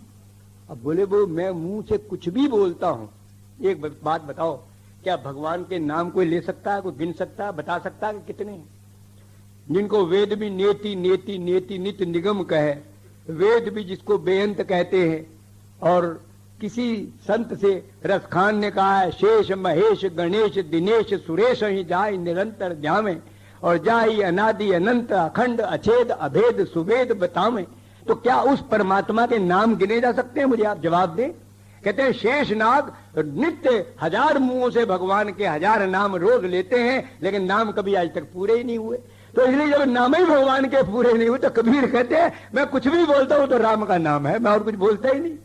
अब बोले वो मैं मुंह से कुछ भी बोलता हूं। एक बात बताओ, क्या भगवान के नाम कोई ले सकता है, कोई गिन सकता है, बता सकता है कि कितने? जिनको वेद भी नेति नेति नेति नित निगम कहे, वेद भी जिसको बेअंत कहते हैं। और किसी संत से रसखान ने कहा है, शेष महेश गणेश दिनेश सुरेश ही जाय निरंतर ध्यामे और जाई अनादि अनंत अखंड अछेद अभेद सुवेद बतावे। तो क्या उस परमात्मा के नाम गिने जा सकते हैं? मुझे आप जवाब दें। कहते हैं शेष नाग नित्य 1000 मुंहों से भगवान के 1000 नाम रोज लेते हैं, लेकिन नाम कभी आज तक पूरे ही नहीं हुए। तो इसलिए जब नाम ही भगवान के पूरे नहीं हुए तो कबीर कहते हैं मैं कुछ भी बोलता हूं तो राम का नाम है, मैं और कुछ बोलता ही नहीं।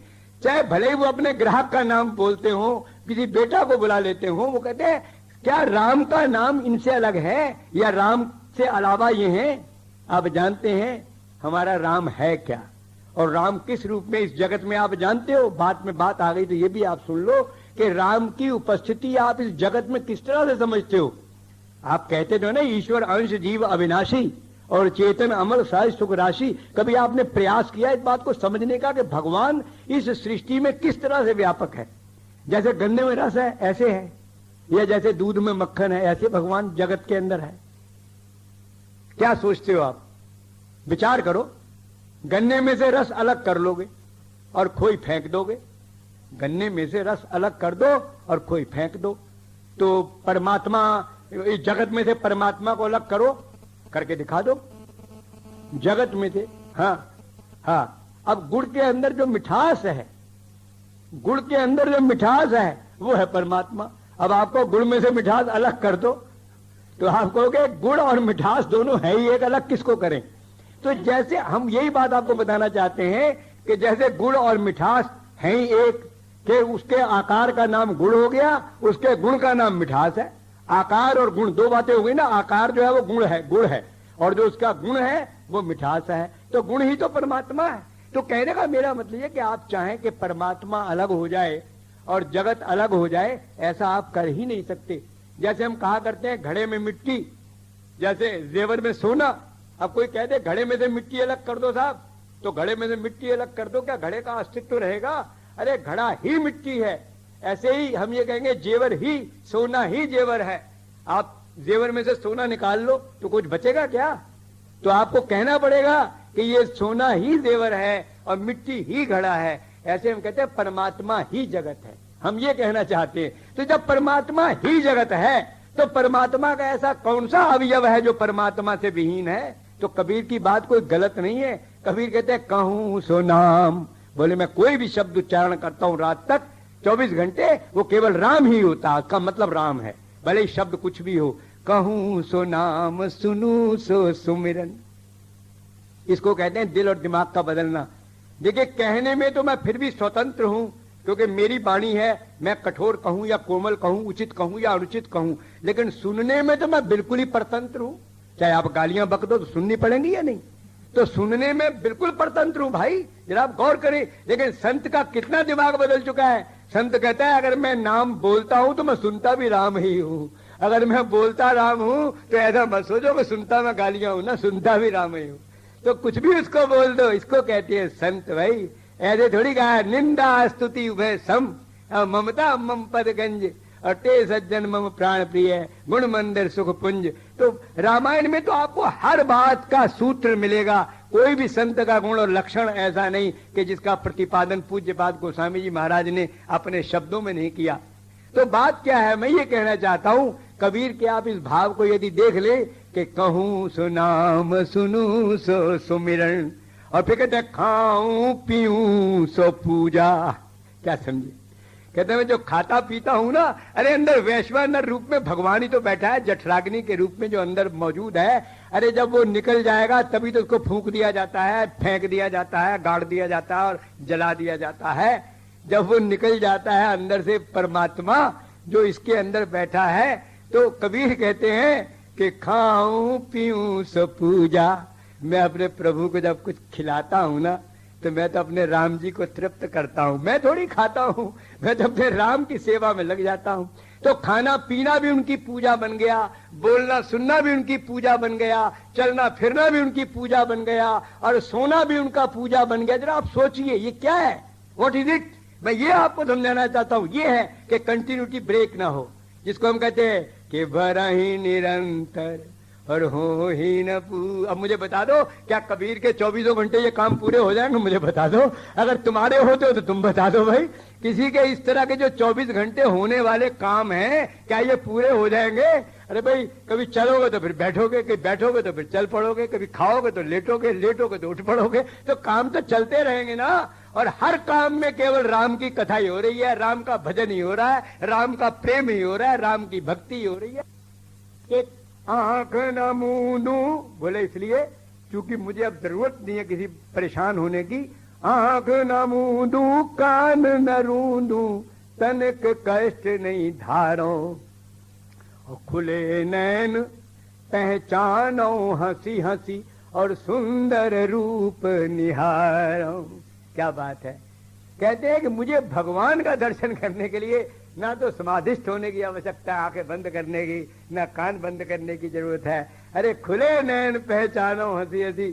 चाहे भले ही वो अपने ग्राहक का नाम बोलते हो, किसी बेटा को बुला लेते हो, वो कहते हैं क्या राम का नाम इनसे अलग है या राम से अलावा ये है? आप जानते हैं हमारा राम है क्या और राम किस रूप में इस जगत में आप जानते हो? बात में बात आ गई तो ये भी आप सुन लो कि राम की उपस्थिति आप इस जगत में किस तरह से समझते हो। आप कहते हो ना ईश्वर अंश जीव अविनाशी और चेतन अमर सहज सुख राशि। कभी आपने प्रयास किया इस बात को समझने का कि भगवान इस सृष्टि में किस तरह से व्यापक है? जैसे गन्ने में रस है ऐसे है, या जैसे दूध में मक्खन है ऐसे भगवान जगत के अंदर है? क्या सोचते हो आप? विचार करो। गन्ने में से रस अलग कर लोगे और खोई फेंक दोगे, गन्ने में से रस अलग कर दो और खोई फेंक दो, तो परमात्मा, इस जगत में से परमात्मा को अलग करो, करके दिखा दो जगत में से। हाँ हाँ, अब गुड़ के अंदर जो मिठास है, गुड़ के अंदर जो मिठास है वो है परमात्मा। अब आपको गुड़ में से मिठास अलग कर दो तो आप कहोगे गुड़ और मिठास दोनों है ही एक, अलग किसको करें। तो जैसे हम यही बात आपको बताना चाहते हैं कि जैसे गुड़ और मिठास है ही एक, कि उसके आकार का नाम गुड़ हो गया, उसके गुण का नाम मिठास है। आकार और गुण दो बातें हो गई ना, आकार जो है वो गुड़ है और जो उसका गुण है वो मिठास है, तो गुण ही तो परमात्मा है। तो कहने का मेरा मतलब है कि आप चाहें कि परमात्मा अलग हो जाए और जगत अलग हो जाए, ऐसा आप कर ही नहीं सकते। जैसे हम कहा करते हैं घड़े में मिट्टी, जैसे जेवर में सोना। अब कोई कह दे घड़े में से मिट्टी अलग कर दो साहब, तो घड़े में से मिट्टी अलग कर दो, क्या घड़े का अस्तित्व रहेगा? अरे घड़ा ही मिट्टी है। ऐसे ही हम ये कहेंगे जेवर ही, सोना ही जेवर है। आप जेवर में से सोना निकाल लो तो कुछ बचेगा क्या? तो आपको कहना पड़ेगा कि ये सोना ही जेवर है और मिट्टी ही घड़ा है। ऐसे हम कहते हैं परमात्मा ही जगत है, हम ये कहना चाहते हैं। तो जब परमात्मा ही जगत है तो परमात्मा का ऐसा कौन सा अवयव है जो परमात्मा से विहीन है? तो कबीर की बात कोई गलत नहीं है। कबीर कहते हैं कहूं सो नाम, बोले मैं कोई भी शब्द उच्चारण करता हूं रात तक 24 घंटे, वो केवल राम ही होता है, उसका मतलब राम है, भले ही शब्द कुछ भी हो। कहूं सो नाम, सुनू सो सुमिरन, इसको कहते हैं दिल और दिमाग का बदलना। देखिए कहने में तो मैं फिर भी स्वतंत्र हूं, क्योंकि मेरी वाणी है, मैं कठोर कहूं या कोमल कहूं, उचित कहूं या अनुचित कहूं, लेकिन सुनने में तो मैं बिल्कुल ही परतंत्र हूं। चाहे आप गालियां बक दो तो सुननी पड़ेंगी या नहीं, तो सुनने में बिल्कुल परतंत्र हूं भाई, जरा आप गौर करें। लेकिन संत का कितना दिमाग बदल चुका है। संत कहता है अगर मैं नाम बोलता हूं तो मैं सुनता भी राम ही हूं, अगर मैं बोलता राम हूं तो ऐसा मत सोचो कि सुनता मैं गालियां हूं ना, सुनता भी राम ही हूं। तो कुछ भी उसको बोल दो, इसको कहते हैं संत भाई। ऐसे थोड़ी कहा निंदा स्तुति उभय सम, ममता मम पद गंज, अटे सज्जन मम प्राण प्रिय, गुण मंदिर सुख पुंज। तो रामायण में तो आपको हर बात का सूत्र मिलेगा। कोई भी संत का गुण और लक्षण ऐसा नहीं कि जिसका प्रतिपादन पूज्यपाद गोस्वामी जी महाराज ने अपने शब्दों में नहीं किया। तो बात क्या है, मैं ये कहना चाहता हूं, कबीर के आप इस भाव को यदि देख ले कि कहूं सो नाम, सुनू सो सुमिरन, और फिर कहते हैं खाऊं पीऊं सो पूजा। क्या समझे? कहते हैं मैं जो खाता पीता हूं ना, अरे अंदर वैश्वानर रूप में भगवान ही तो बैठा है, जठराग्नि के रूप में जो अंदर मौजूद है। अरे जब वो निकल जाएगा तभी तो उसको फूंक दिया जाता है, फेंक दिया जाता है, गाड़ दिया जाता है और जला दिया जाता है। जब वो निकल जाता है अंदर से परमात्मा जो इसके अंदर बैठा है, तो कबीर कहते हैं कि खाऊं पीऊं सो पूजा। मैं अपने प्रभु को जब कुछ खिलाता हूं ना, तो मैं तो अपने राम जी को तृप्त करता हूं, मैं थोड़ी खाता हूं, मैं तो अपने राम की सेवा में लग जाता हूं। तो खाना पीना भी उनकी पूजा बन गया, बोलना सुनना भी उनकी पूजा बन गया, चलना फिरना भी उनकी पूजा बन गया, और सोना भी उनका पूजा बन गया। जरा आप सोचिए ये क्या है, व्हाट इज इट? मैं ये आपको समझाना चाहता हूं, ये है कि कंटिन्यूटी ब्रेक ना हो, जिसको हम कहते हैं कि भरा ही निरंतर और हो ही न पू। अब मुझे बता दो, क्या कबीर के 24 घंटे ये काम पूरे हो जाएंगे? मुझे बता दो, अगर तुम्हारे होते हो तो तुम बता दो भाई। किसी के इस तरह के जो 24 घंटे होने वाले काम हैं, क्या ये पूरे हो जाएंगे? अरे भाई, कभी चलोगे तो फिर बैठोगे, कभी बैठोगे तो फिर चल पड़ोगे, कभी खाओगे तो लेटोगे, लेटोगे तो उठ पड़ोगे, तो काम तो चलते रहेंगे ना। और हर काम में केवल राम की कथा ही हो रही है, राम का भजन ही हो रहा है, राम का प्रेम ही हो रहा है, राम की भक्ति ही हो रही है। एक आंख न मूंदू, बोले इसलिए क्योंकि मुझे अब जरूरत नहीं है किसी परेशान होने की। आंख न मूंदू, कान न रूंदू, तनिक कष्ट नहीं धारो, और खुले नैन पहचानो हंसी हंसी, और सुंदर रूप निहारो। क्या बात है। कहते हैं कि मुझे भगवान का दर्शन करने के लिए ना तो समाधिस्थ होने की आवश्यकता है, आंखें बंद करने की, ना कान बंद करने की जरूरत है। अरे खुले नैन पहचानो हंसी हंसी।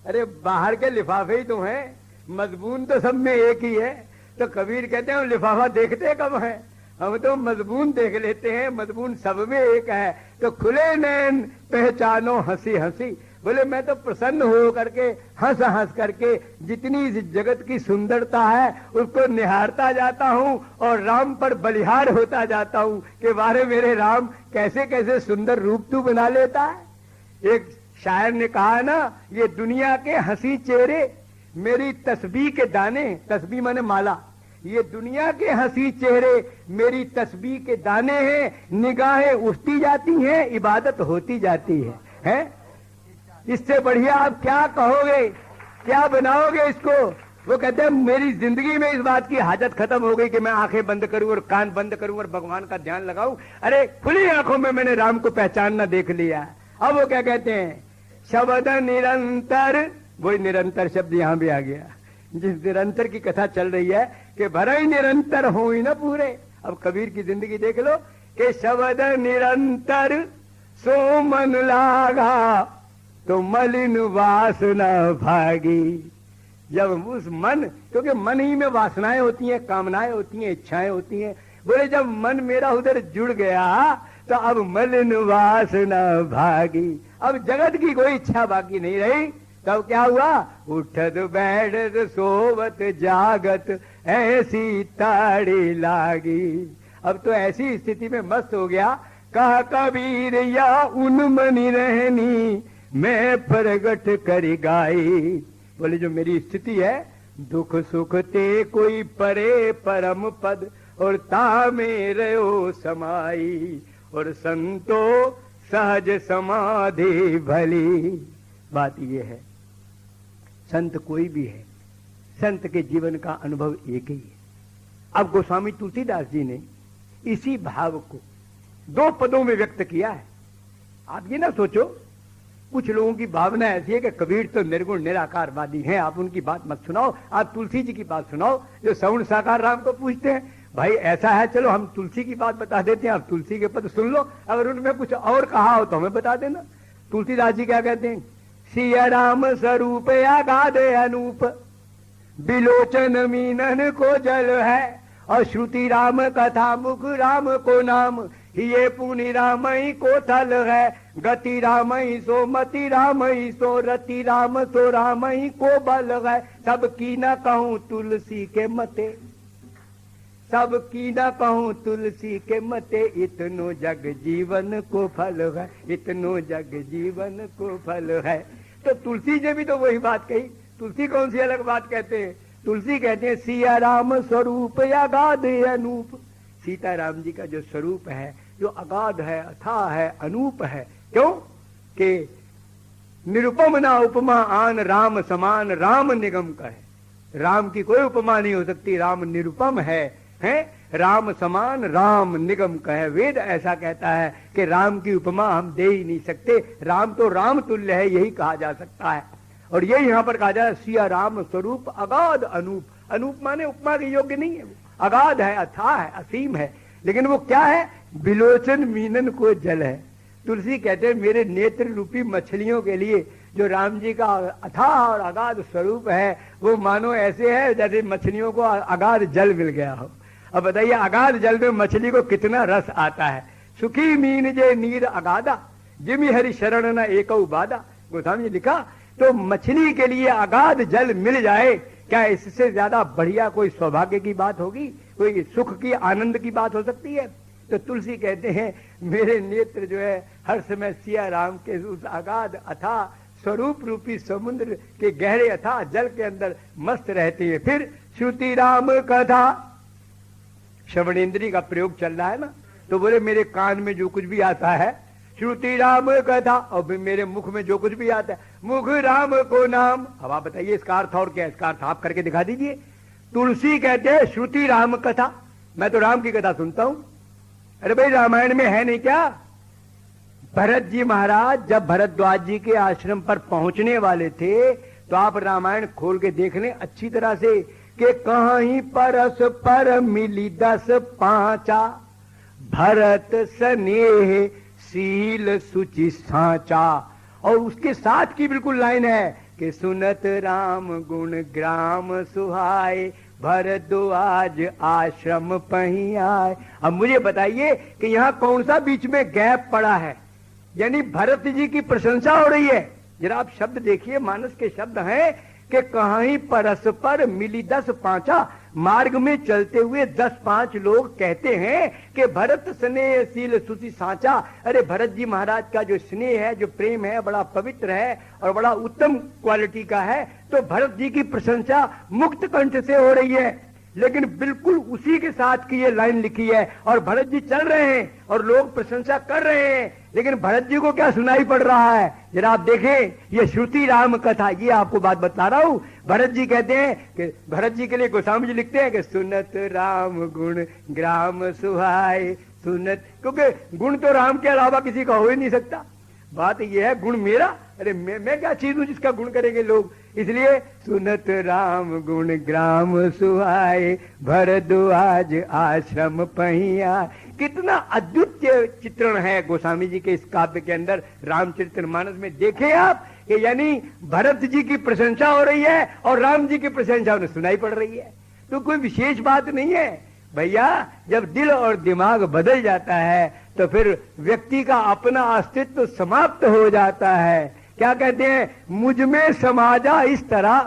अरे बाहर के लिफाफे ही तो हैं, मजबून तो सब में एक ही है। तो कबीर कहते हैं हम लिफाफा देखते कब है, हम तो मजबून देख लेते हैं, मजबून सब में एक है। तो खुले नैन पहचानो हंसी हंसी, बोले मैं तो प्रसन्न हो करके हंस हंस करके जितनी इस जगत की सुंदरता है उसको निहारता जाता हूं और राम पर बलिहार होता जाता हूं कि वारे मेरे राम कैसे कैसे सुंदर रूप तू बना लेता है। एक शायर ने कहा ना, ये दुनिया के हंसी चेहरे मेरी तस्बीह के दाने, तस्बीह माने माला, ये दुनिया के हंसी चेहरे मेरी तस्बीह के दाने हैं, निगाहें उठती जाती हैं, इबादत होती जाती है? इससे बढ़िया आप क्या कहोगे, क्या बनाओगे इसको? वो कहते हैं मेरी जिंदगी में इस बात की हाजत खत्म हो गई कि मैं आंखें बंद करूं और कान बंद करूं और भगवान का ध्यान लगाऊं। अरे खुली आंखों में मैंने राम को पहचानना देख लिया। अब वो क्या कहते हैं, शब्द निरंतर, वही निरंतर शब्द यहां भी आ गया। जिस निरंतर की कथा चल रही है कि भरई निरंतर हो ही ना पूरे। अब कबीर की जिंदगी देख लो कि शब्द निरंतर सो मन लागा तो मलिन वासना भागी। जब उस मन, क्योंकि मन ही में वासनाएं होती हैं, कामनाएं होती हैं, इच्छाएं होती हैं, बोले जब मन मेरा उधर जुड़ गया तो अब मलिन वासना भागी, अब जगत की कोई इच्छा बाकी नहीं रही। तब क्या हुआ, उठत बैठत सोवत जागत ऐसी ताड़ी लागी। अब तो ऐसी स्थिति में मस्त हो गया, कहा कबीर या उन मनी रहनी मैं प्रगट कर गाई। बोले जो मेरी स्थिति है, दुख सुख ते कोई परे परम पद और ता में रहो समाई और संतो सहज समाधि भली। बात ये है, संत कोई भी है, संत के जीवन का अनुभव एक ही है। अब गोस्वामी तुलसीदास जी ने इसी भाव को 2 पदों में व्यक्त किया है। आप ये ना सोचो, कुछ लोगों की भावना ऐसी है कि कबीर तो निर्गुण निराकारवादी हैं, आप उनकी बात मत सुनाओ, आप तुलसी जी की बात सुनाओ जो सगुण साकार राम को पूछते हैं। भाई ऐसा है, चलो हम तुलसी की बात बता देते हैं, आप तुलसी के पद सुन लो, अगर उनमें कुछ और कहा हो तो हमें बता देना। तुलसीदास जी क्या कहते हैं, सिया राम स्वरूप अगाध अनूप बिलोचन मीनन को जल है और श्रुति राम कथा मुख राम को नाम ये पुनि रामई को थल है गति रामई सो मति रामई सो रति राम सो रामई को बल है सब की न कहूँ तुलसी के मते सब की न कहूँ तुलसी के मते इतनो जग जीवन को फल है इतनो जग जीवन को फल है। तो तुलसी जी भी तो वही बात कही। तुलसी कौन सी अलग बात कहते हैं, तुलसी कहते हैं सिया राम स्वरूप अगाध अनूप। सीता राम जी का जो स्वरूप है जो अगाध है, अथाह है, अनूप है। क्यों कि निरुपम ना उपमा आन राम समान राम निगम का है। राम की कोई उपमा नहीं हो सकती, राम निरुपम है राम समान राम निगम का है। वेद ऐसा कहता है कि राम की उपमा हम दे ही नहीं सकते, राम तो राम तुल्य है, यही कहा जा सकता है। और यही यहां पर कहा जा रहा है सिया राम स्वरूप अगाध अनूप। अनूप माने उपमा के योग्य नहीं है, वो अगाध है, अथाह है, असीम है। लेकिन वो क्या है, बिलोचन मीनन को जल है। तुलसी कहते हैं मेरे नेत्र रूपी मछलियों के लिए जो राम जी का अथाह और अगाध स्वरूप है वो मानो ऐसे है जैसे मछलियों को अगाध जल मिल गया हो। अब बताइए अगाध जल में मछली को कितना रस आता है। सुखी मीन जे नीर अगाधा जिमि हरि शरण न एक बाधा। गोस्वामी जी लिखा तो मछली के लिए अगाध जल मिल जाए, क्या इससे ज्यादा बढ़िया कोई सौभाग्य की बात होगी, कोई सुख की आनंद की बात हो सकती है। तो तुलसी कहते हैं मेरे नेत्र जो है हर समय सिया राम के उस अगाध अथाह स्वरूप रूपी समुद्र के गहरे अथाह जल के अंदर मस्त रहती है। फिर श्रुति राम कथा, श्रवणेन्द्रिय का प्रयोग चल रहा है ना, तो बोले मेरे कान में जो कुछ भी आता है श्रुति राम कथा, और मेरे मुख में जो कुछ भी आता है मुख राम को नाम। अब आप बताइए इसका अर्थ और क्या है, इसका अर्थ आप करके दिखा दीजिए। तुलसी कहते हैं श्रुति राम कथा, मैं तो राम की कथा सुनता हूं। अरे भाई रामायण में है नहीं क्या, भरत जी महाराज जब भरद्वाज जी के आश्रम पर पहुंचने वाले थे तो आप रामायण खोल के देख लें अच्छी तरह से कि कहीं परस पर मिली 10 पांचा भरत स्नेह शील सुचि सांचा। और उसके साथ की बिल्कुल लाइन है कि सुनत राम गुण ग्राम सुहाए भरद्वाज आश्रम पही आए। अब मुझे बताइए कि यहाँ कौन सा बीच में गैप पड़ा है, यानी भरत जी की प्रशंसा हो रही है जरा आप शब्द देखिए, मानस के शब्द हैं कि कहीं परस्पर मिली 10 पांचा, मार्ग में चलते हुए 10-5 लोग कहते हैं कि भरत स्नेहशील सुति सांचा। अरे भरत जी महाराज का जो स्नेह है, जो प्रेम है, बड़ा पवित्र है और बड़ा उत्तम क्वालिटी का है। तो भरत जी की प्रशंसा मुक्त कंठ से हो रही है, लेकिन बिल्कुल उसी के साथ की ये लाइन लिखी है और भरत जी चल रहे हैं और लोग प्रशंसा कर रहे हैं, लेकिन भरत जी को क्या सुनाई पड़ रहा है? जरा आप देखें, ये श्रुति राम कथा, ये आपको बात बता रहा हूं। भरत जी कहते हैं कि भरत जी के लिए गोस्वामी जी लिखते हैं कि सुनत राम गुण ग्राम सुहाए सुनत, क्योंकि गुण तो राम के अलावा किसी का हो ही नहीं सकता। बात ये है, गुण मेरा, अरे मैं क्या चीज हूं जिसका गुण करेंगे लोग? इसलिए सुनत राम गुण ग्राम सुहाए भरद्वाज आश्रम पहिया। कितना अद्वितीय चित्रण है गोस्वामी जी के इस काव्य के अंदर, रामचरितमानस में। देखें आप कि यानी भरत जी की प्रशंसा हो रही है और राम जी की प्रशंसा उन्हें सुनाई पड़ रही है। तो कोई विशेष बात नहीं है भैया। जब दिल और दिमाग बदल जाता है तो फिर व्यक्ति का अपना अस्तित्व समाप्त हो जाता है। क्या कहते हैं, मुझ में समाजा इस तरह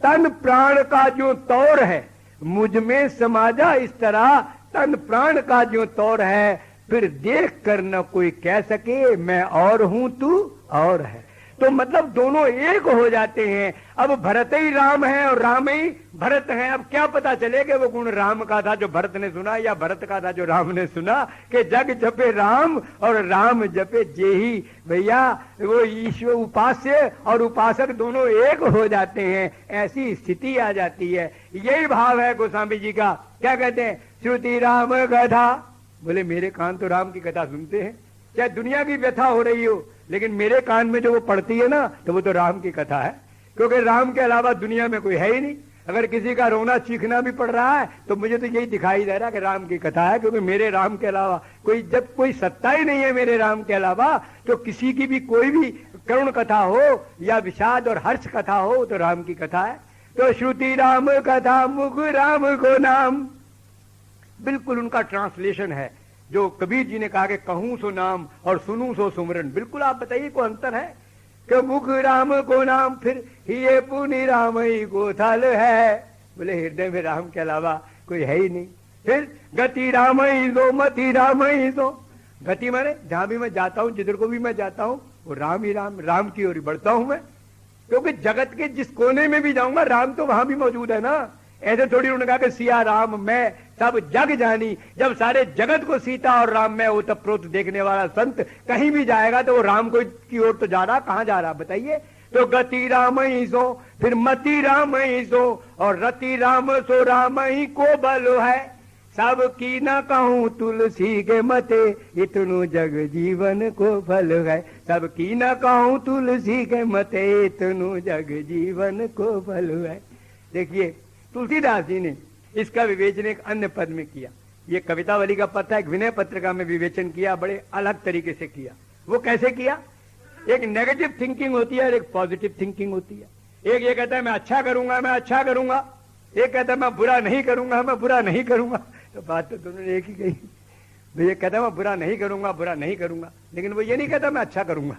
तन प्राण का जो तौर है, मुझ में समाजा इस तरह तन प्राण का जो तौर है, फिर देख कर न कोई कह सके मैं और हूं तू और है। तो मतलब दोनों एक हो जाते हैं। अब भरत ही राम है और राम ही भरत है। अब क्या पता चले कि वो गुण राम का था जो भरत ने सुना या भरत का था जो राम ने सुना, कि जग जपे राम और राम जपे जेही। भैया वो ईश्वर उपास्य और उपासक दोनों एक हो जाते हैं, ऐसी स्थिति आ जाती है। यही भाव है गोस्वामी जी का। क्या कहते हैं, श्रुति राम कथा। बोले मेरे कान तो राम की कथा सुनते हैं, चाहे दुनिया की व्यथा हो रही हो, लेकिन मेरे कान में जो वो पड़ती है ना, तो वो तो राम की कथा है, क्योंकि राम के अलावा दुनिया में कोई है ही नहीं। अगर किसी का रोना चीखना भी पड़ रहा है तो मुझे तो यही दिखाई दे रहा है कि राम की कथा है, क्योंकि मेरे राम के अलावा कोई, जब कोई सत्ता ही नहीं है मेरे राम के अलावा, तो किसी की भी कोई भी करुण कथा हो या विषाद और हर्ष कथा हो तो राम की कथा है। तो श्रुति राम कथा मुख राम को नाम, बिल्कुल उनका ट्रांसलेशन है जो कबीर जी ने कहा कि कहूं सो नाम और सुनूं सो सुमरन। बिल्कुल आप बताइए कोई अंतर है कि मुख राम को नाम, फिर ये पुनि राम ही गोथल है। बोले हृदय में राम के अलावा कोई है ही नहीं। फिर गति राम ही दो, मति राम ही दो। गति माने जहां भी मैं जाता हूं, जिधर को भी मैं जाता हूं, वो राम ही राम, राम की ओर बढ़ता हूं मैं, क्योंकि जगत के जिस कोने में भी जाऊंगा राम तो वहां भी मौजूद है ना। ऐसे थोड़ी उन्होंने कहा कि सिया राम मैं सब जग जानी। जब सारे जगत को सीता और राम में ओतप्रोत देखने वाला संत कहीं भी जाएगा तो वो राम को की ओर तो जा रहा, कहां जा रहा बताइए? तो गति राम ही सो, फिर मति राम ही सो, और रति राम सो राम ही को बल है। सब की न कहूं तुलसी के मते, इतनु जग जीवन को फल है। सब की न कहूं तुलसी के मते, इतनु जग जीवन को फल है। देखिए तुलसीदास जी ने इसका विवेचन एक अन्य पद में किया। ये कवितावली का पद था, एक विनय पत्रिका में विवेचन किया, बड़े अलग तरीके से किया। वो कैसे किया? एक नेगेटिव थिंकिंग होती है और एक पॉजिटिव थिंकिंग होती है। एक ये कहता है मैं अच्छा करूंगा, मैं अच्छा करूंगा, एक कहता है मैं बुरा नहीं करूंगा, मैं बुरा नहीं करूंगा। तो बात तो दोनों ने एक ही कही। ये कहता है मैं बुरा नहीं करूंगा, बुरा नहीं करूंगा, लेकिन वो ये नहीं कहता मैं अच्छा करूंगा।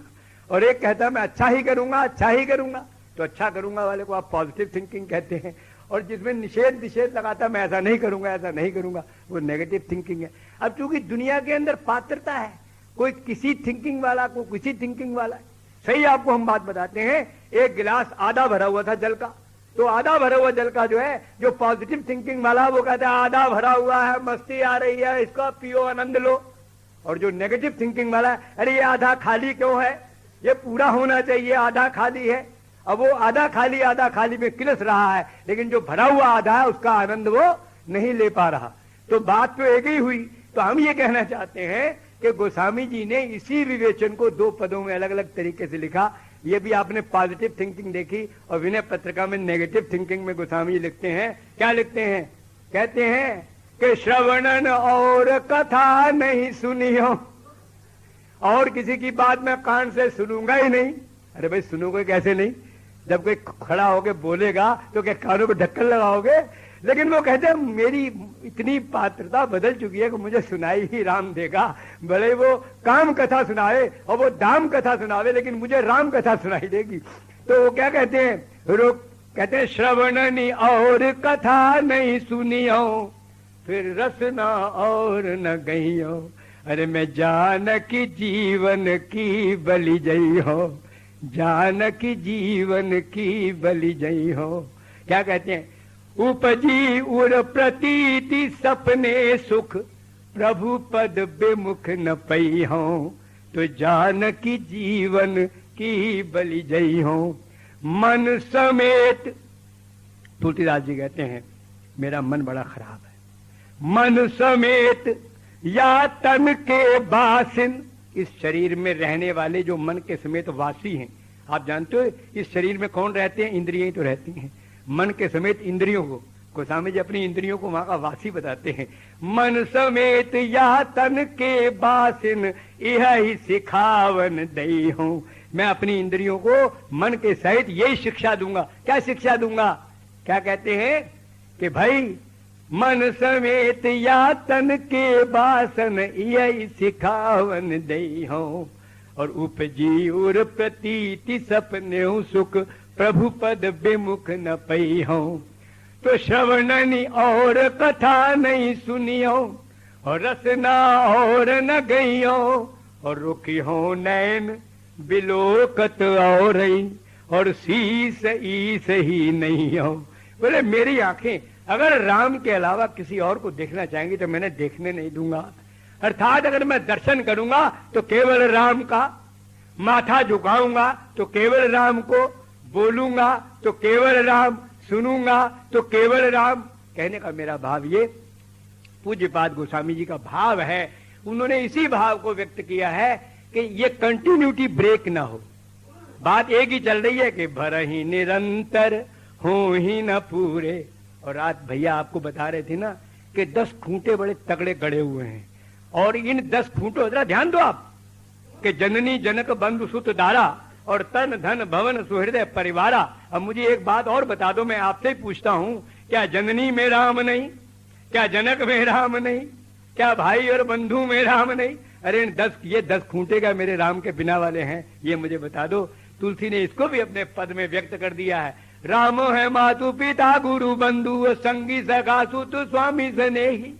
और एक कहता है मैं अच्छा ही करूंगा, अच्छा ही करूंगा। तो अच्छा करूंगा वाले को आप पॉजिटिव थिंकिंग कहते हैं, और जिसमें निषेध निषेध लगाता मैं ऐसा नहीं करूंगा, ऐसा नहीं करूंगा, वो नेगेटिव थिंकिंग है। अब चूंकि दुनिया के अंदर पात्रता है, कोई किसी थिंकिंग वाला, कोई किसी थिंकिंग वाला। सही आपको हम बात बताते हैं, एक गिलास आधा भरा हुआ था जल का, तो आधा भरा हुआ जल का जो है, जो पॉजिटिव थिंकिंग वाला वो कहता है आधा भरा हुआ है, मस्ती आ रही है, इसको पियो, आनंद लो। और जो नेगेटिव थिंकिंग वाला है, अरे ये आधा खाली क्यों है, ये पूरा होना चाहिए, आधा खाली है। अब वो आधा खाली में किलस रहा है, लेकिन जो भरा हुआ आधा है उसका आनंद वो नहीं ले पा रहा। तो बात तो एक ही हुई। तो हम ये कहना चाहते हैं कि गोस्वामी जी ने इसी विवेचन को दो पदों में अलग अलग तरीके से लिखा। ये भी आपने पॉजिटिव थिंकिंग देखी, और विनय पत्रिका में नेगेटिव थिंकिंग में गोस्वामी जी लिखते हैं। क्या लिखते हैं? कहते हैं कि श्रवणन और कथा नहीं सुनियो, और किसी की बात मैं कान से सुनूंगा ही नहीं। अरे भाई सुनोगे कैसे नहीं? जब कोई खड़ा होके बोलेगा तो क्या कानों को ढक्कन लगाओगे? लेकिन वो कहते हैं मेरी इतनी पात्रता बदल चुकी है कि मुझे सुनाई ही राम देगा, भले वो काम कथा सुनाए और वो दाम कथा सुनावे, लेकिन मुझे राम कथा सुनाई देगी। तो वो क्या कहते हैं, कहते हैं श्रवणनी और कथा नहीं सुनी हो, फिर रसना और न गई हो, अरे मैं जानकी जीवन की बलि जई हो, जानकी जीवन की बलि जई हो। क्या कहते हैं, उपजी उर प्रतीति सपने सुख, प्रभु पद बेमुख न पई हो, तो जानकी जीवन की बलि जई हो। मन समेत, तुलसीदास जी कहते हैं मेरा मन बड़ा खराब है, मन समेत या तन के बासिन, इस शरीर में रहने वाले जो मन के समेत वासी हैं, आप जानते हो इस शरीर में कौन रहते हैं, इंद्रियां ही तो रहती हैं, मन के समेत इंद्रियों को, गोस्वामी जी अपनी इंद्रियों को वहां का वासी बताते हैं। मन समेत या तन के बासिन, यह ही सिखावन दई हूं, मैं अपनी इंद्रियों को मन के सहित यही शिक्षा दूंगा। क्या शिक्षा दूंगा, क्या कहते हैं कि भाई मन समेत या तन के बासन, यही सिखावन दई हो, और उपजी उर प्रतीति सपने सुख, प्रभु पद बेमुख न पई हो, तो श्रवणनी और कथा नहीं सुनी हो, और रसना और न गई हो, और रुकी हो नैन बिलोकत और शीस ईस ही नहीं हो। बोले मेरी आंखें अगर राम के अलावा किसी और को देखना चाहेंगी तो मैंने देखने नहीं दूंगा, अर्थात अगर मैं दर्शन करूंगा तो केवल राम का, माथा झुकाऊंगा तो केवल राम को, बोलूंगा तो केवल राम, सुनूंगा तो केवल राम। कहने का मेरा भाव ये पूज्यपाद गोस्वामी जी का भाव है, उन्होंने इसी भाव को व्यक्त किया है कि ये कंटिन्यूटी ब्रेक ना हो। बात एक ही चल रही है कि भर ही निरंतर हो ही न पूरे। और रात भैया आपको बता रहे थे ना कि 10 खूंटे बड़े तगड़े गड़े हुए हैं, और इन 10 खूंटों, जरा ध्यान दो आप, कि जननी जनक बंधु सुत दारा और तन धन भवन सुहृदय परिवारा। अब मुझे एक बात और बता दो, मैं आपसे ही पूछता हूं, क्या जननी में राम नहीं, क्या जनक में राम नहीं, क्या भाई और बंधु में राम नहीं? अरे ये 10 खूंटे का मेरे राम के बिना वाले हैं, ये मुझे बता दो। तुलसी ने इसको भी अपने पद में व्यक्त कर दिया है, राम है मातु पिता गुरु बंधु संगी सखा सुत स्वामी स्नेही।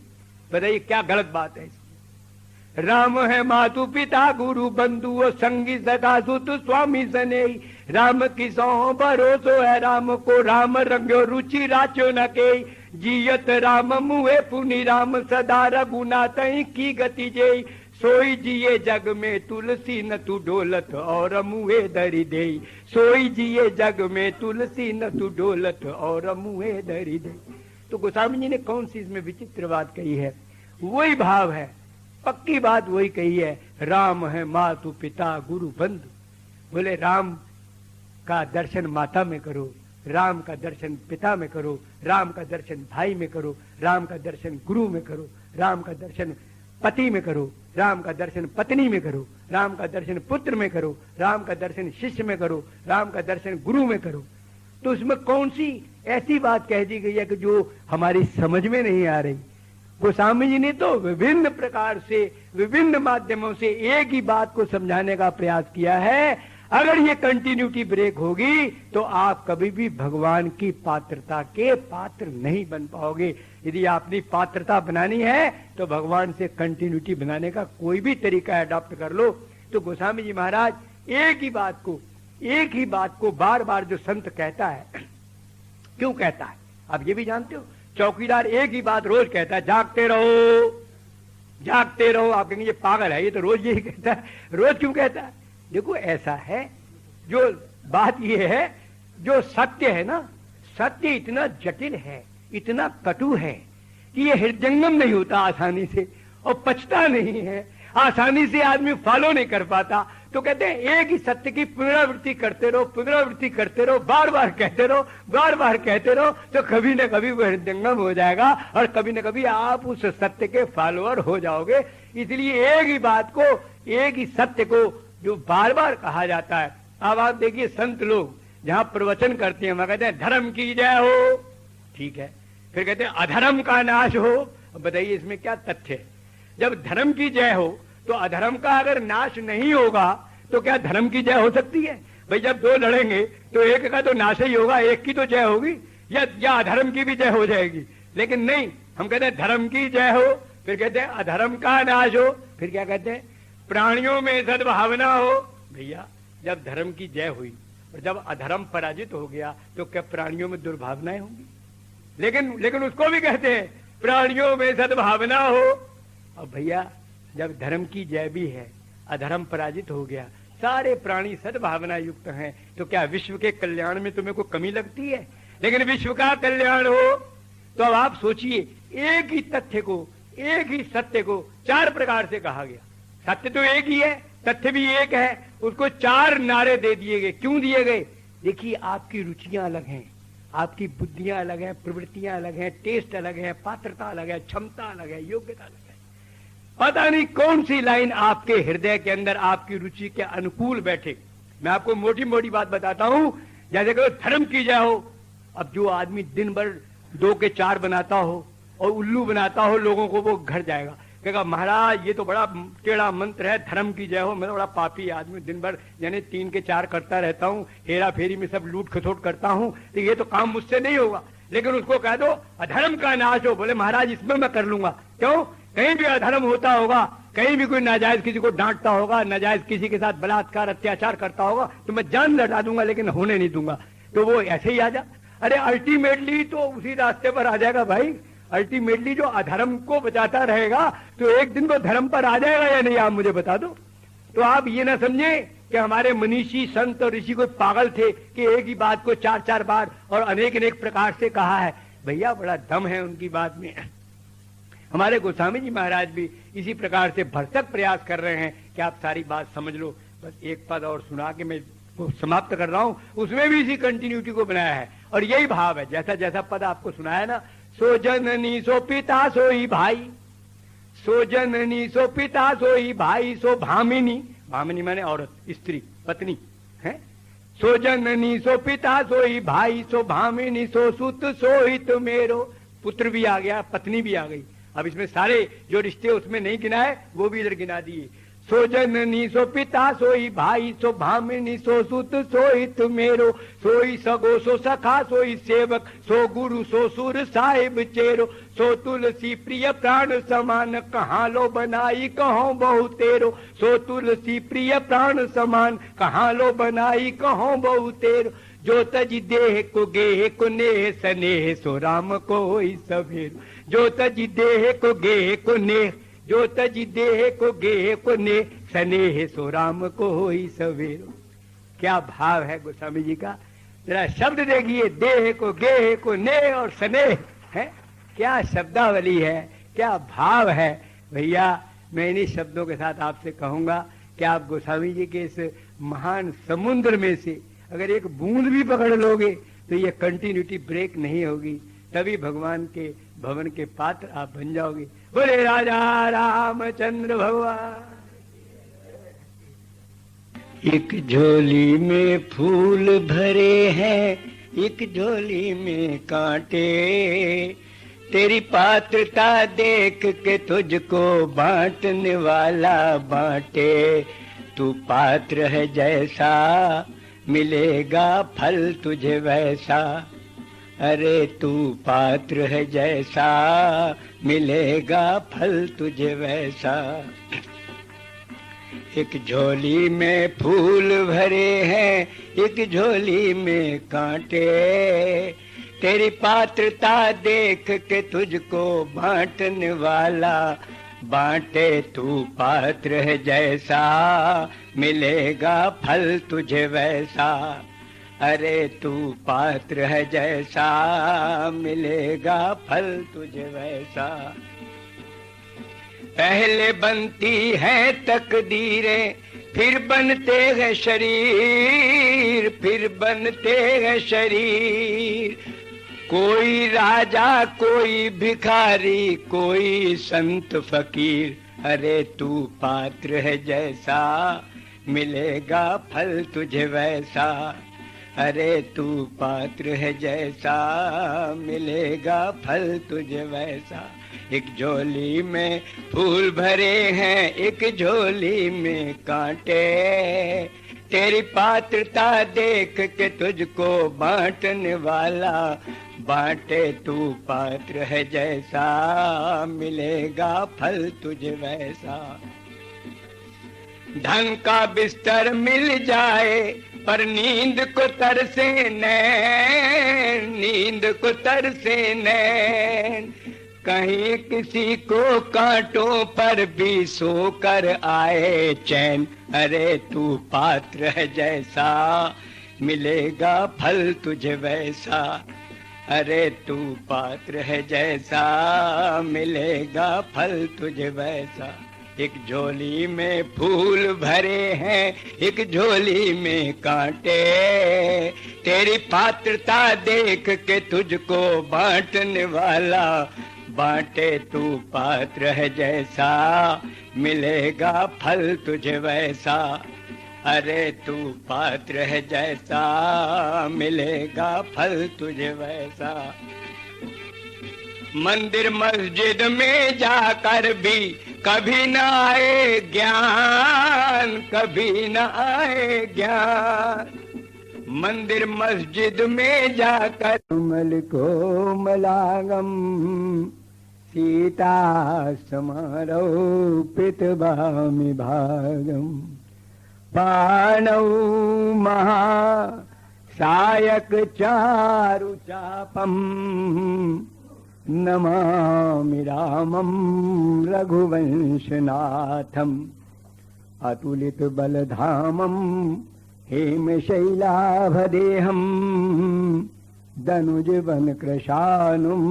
बताइए क्या गलत बात है इसमें। राम है मातु पिता गुरु बंधु संगी सखा सुत स्वामी स्नेही। राम की सौ भरोसो है राम को, राम रंग्यो रुचि राचो न के, जियत राम मुहे पुनि राम सदा रघुनाथ की गति जय। सोई जिये जग में तुलसी न तू डोलत और मुहे धरी दे। सोई जिये जग में तुलसी न तू डोलत और मुहे धरी दे। तो गोस्वामी जी ने कौन सी इसमें विचित्र बात कही है? वही भाव है, पक्की बात वही कही है, राम है मातु पिता गुरु बंधु। बोले राम का दर्शन माता में करो, राम का दर्शन पिता में करो, राम का दर्शन भाई में करो, राम का दर्शन गुरु में करो, राम का दर्शन पति में करो, राम का दर्शन पत्नी में करो, राम का दर्शन पुत्र में करो, राम का दर्शन शिष्य में करो, राम का दर्शन गुरु में करो। तो उसमें कौन सी ऐसी बात कह दी गई है कि जो हमारी समझ में नहीं आ रही? गोस्वामी जी ने तो विभिन्न प्रकार से, विभिन्न माध्यमों से एक ही बात को समझाने का प्रयास किया है। अगर ये कंटिन्यूटी ब्रेक होगी तो आप कभी भी भगवान की पात्रता के पात्र नहीं बन पाओगे। यदि आपने पात्रता बनानी है तो भगवान से कंटिन्यूटी बनाने का कोई भी तरीका अडॉप्ट कर लो। तो गोस्वामी जी महाराज एक ही बात को बार बार जो संत कहता है, क्यों कहता है आप ये भी जानते हो? चौकीदार एक ही बात रोज कहता है, जागते रहो जागते रहो। आप कहेंगे ये पागल है, ये तो रोज यही कहता है। रोज क्यों कहता है? देखो ऐसा है, जो बात ये है, जो सत्य है ना, सत्य इतना जटिल है, इतना कटु है कि ये हृदयंगम नहीं होता आसानी से, और पचता नहीं है, आसानी से आदमी फॉलो नहीं कर पाता। तो कहते हैं एक ही सत्य की पुनरावृत्ति करते रहो, पुनरावृत्ति करते रहो, बार बार कहते रहो, बार बार कहते रहो, तो कभी न कभी वो हृदयंगम हो जाएगा और कभी न कभी आप उस सत्य के फॉलोअर हो जाओगे। इसलिए एक ही बात को, एक ही सत्य को जो बार बार कहा जाता है। अब आप देखिए संत लोग जहां प्रवचन करते हैं वहां कहते हैं धर्म की जय हो, ठीक है, फिर कहते हैं अधर्म का नाश हो। अब बताइए इसमें क्या तथ्य है? जब धर्म की जय हो तो अधर्म का अगर नाश नहीं होगा तो क्या धर्म की जय हो सकती है? भाई जब दो लड़ेंगे तो एक का तो नाश ही होगा, एक की तो जय होगी, या अधर्म की भी जय हो जाएगी। लेकिन नहीं, हम कहते हैं धर्म की जय हो, फिर कहते हैं अधर्म का नाश हो, फिर क्या कहते हैं प्राणियों में सद्भावना हो। भैया जब धर्म की जय हुई और जब अधर्म पराजित हो गया तो क्या प्राणियों में दुर्भावनाएं होंगी? लेकिन उसको भी कहते हैं प्राणियों में सद्भावना हो। अब भैया जब धर्म की जय भी है, अधर्म पराजित हो गया, सारे प्राणी सद्भावना युक्त हैं, तो क्या विश्व के कल्याण में तुम्हें कोई कमी लगती है? लेकिन विश्व का कल्याण हो तो अब आप सोचिए, एक ही तथ्य को, एक ही सत्य को चार प्रकार से कहा गया। सत्य तो एक ही है, तथ्य भी एक है, उसको चार नारे दे दिए गए। क्यों दिए गए? देखिए आपकी रुचियां अलग हैं, आपकी बुद्धियां अलग हैं, प्रवृत्तियां अलग हैं, टेस्ट अलग है, पात्रता अलग है, क्षमता अलग है, योग्यता अलग है। पता नहीं कौन सी लाइन आपके हृदय के अंदर आपकी रुचि के अनुकूल बैठे। मैं आपको मोटी मोटी बात बताता हूं, जैसे कि धर्म की जय हो। अब जो आदमी दिन भर 2 के 4 बनाता हो और उल्लू बनाता हो लोगों को, वो घर जाएगा, कहेगा महाराज ये तो बड़ा टेढ़ा मंत्र है, धर्म की जय हो, मैं तो बड़ा पापी आदमी, दिन भर यानी 3 के 4 करता रहता हूँ, हेरा फेरी में सब लूट खसोट करता हूँ, तो ये तो काम मुझसे नहीं होगा। लेकिन उसको कह दो अधर्म का नाश हो, बोले महाराज इसमें मैं कर लूंगा। क्यों? कहीं भी अधर्म होता होगा, कहीं भी कोई नाजायज किसी को डांटता होगा, नाजायज किसी के साथ बलात्कार अत्याचार करता होगा, तो मैं जान लड़ा दूंगा लेकिन होने नहीं दूंगा। तो वो ऐसे ही आ जा, अरे अल्टीमेटली तो उसी रास्ते पर आ जाएगा भाई। अल्टीमेटली जो अधर्म को बचाता रहेगा तो एक दिन तो धर्म पर आ जाएगा या नहीं, आप मुझे बता दो। तो आप ये ना समझे कि हमारे मनीषी संत और ऋषि कोई पागल थे कि एक ही बात को 4-4 बार और अनेक प्रकार से कहा है। भैया बड़ा दम है उनकी बात में। हमारे गोस्वामी जी महाराज भी इसी प्रकार से भरसक प्रयास कर रहे हैं कि आप सारी बात समझ लो। बस एक पद और सुना के मैं समाप्त कर रहा हूं, उसमें भी इसी कंटिन्यूटी को बनाया है और यही भाव है। जैसा जैसा पद आपको सुनाया ना, सो जननी सो पिता सोई भाई, सो जननी सो पिता सोई भाई, सो भामिनी, भामिनी माने औरत, स्त्री, पत्नी है। सो जननी सो पिता सोई भाई, सो भामिनी सो सुत सोहित मेरो, पुत्र भी आ गया, पत्नी भी आ गई। अब इसमें सारे जो रिश्ते उसमें नहीं गिनाए वो भी इधर गिना दिए। सो जननी सो पिता सोई भाई, सो भामिनी सो सुत सोहित मेरो, सोई सगो सो सखा सोई सेवक, सो गुरु सो सुर साहिब चेरो, सो तुलसी प्रिय प्राण समान, कहाँ लो बनाई कहो बहु तेरो, सो तुलसी प्रिय प्राण समान, कहाँ लो बनाई कहो बहु तेरो, जो तज देह को गेह को नेह सनेह, सो राम को होई सवेरो, जो तज देह को गेह को नेह, जो तज देह को गेह को ने सनेह, सो राम को होई सवेरो। क्या भाव है गोस्वामी जी का, जरा शब्द देखिए, देह को गेह को नेह और स्नेह है, क्या शब्दावली है, क्या भाव है। भैया मैं इन्हीं शब्दों के साथ आपसे कहूंगा कि आप गोस्वामी जी के इस महान समुद्र में से अगर एक बूंद भी पकड़ लोगे तो ये कंटिन्यूटी ब्रेक नहीं होगी, तभी भगवान के भवन के पात्र आप बन जाओगे। बोले राजा रामचंद्र भगवान। एक झोली में फूल भरे हैं, एक झोली में कांटे, तेरी पात्रता देख के तुझको बांटने वाला बांटे, तू पात्र है जैसा मिलेगा फल तुझे वैसा, अरे तू पात्र है जैसा मिलेगा फल तुझे वैसा। एक झोली में फूल भरे हैं, एक झोली में कांटे, तेरी पात्रता देख के तुझको बांटने वाला बांटे, तू पात्र है जैसा मिलेगा फल तुझे वैसा, अरे तू पात्र है जैसा मिलेगा फल तुझे वैसा। पहले बनती है तकदीरें, फिर बनते हैं शरीर, फिर बनते हैं शरीर, कोई राजा कोई भिखारी कोई संत फकीर, अरे तू पात्र है जैसा मिलेगा फल तुझे वैसा, अरे तू पात्र है जैसा, मिलेगा फल तुझे वैसा। एक झोली में फूल भरे हैं, एक झोली में कांटे। तेरी पात्रता देख के तुझको बांटने वाला बांटे। तू पात्र है जैसा, मिलेगा फल तुझे वैसा। धन का बिस्तर मिल जाए पर नींद को तरसे नैन, नींद को तरसे नैन। कहीं किसी को कांटों पर भी सो कर आए चैन। अरे तू पात्र है जैसा, मिलेगा फल तुझे वैसा। अरे तू पात्र है जैसा, मिलेगा फल तुझे वैसा। एक झोली में फूल भरे हैं, एक झोली में कांटे। तेरी पात्रता देख के तुझको बांटने वाला बांटे। तू पात्र है जैसा, मिलेगा फल तुझे वैसा। अरे तू पात्र है जैसा, मिलेगा फल तुझे वैसा। मंदिर मस्जिद में जाकर भी कभी न आए ज्ञान, कभी न आए ज्ञान। मंदिर मस्जिद में जाकर कोमल कोमलांगम सीता समारोपित भामि भागम। पाणौ महा सायक चारु चापम नमामि रामं रघुवंशनाथम। अतुलित बलधामं हेमशैलाभदेहं दनुजवन कृशानुं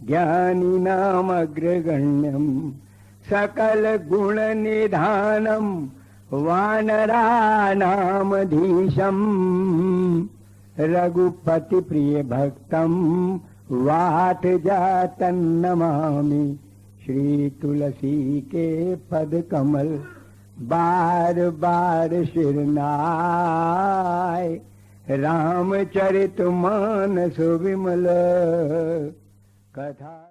ज्ञानिनामग्रगण्यं। सकल गुण निधानं वानराणामधीशं रघुपति प्रिय भक्तं वात जातन नमामि। श्री तुलसी के पद कमल बार बार शिरनाय। रामचरित मानस विमल कथा।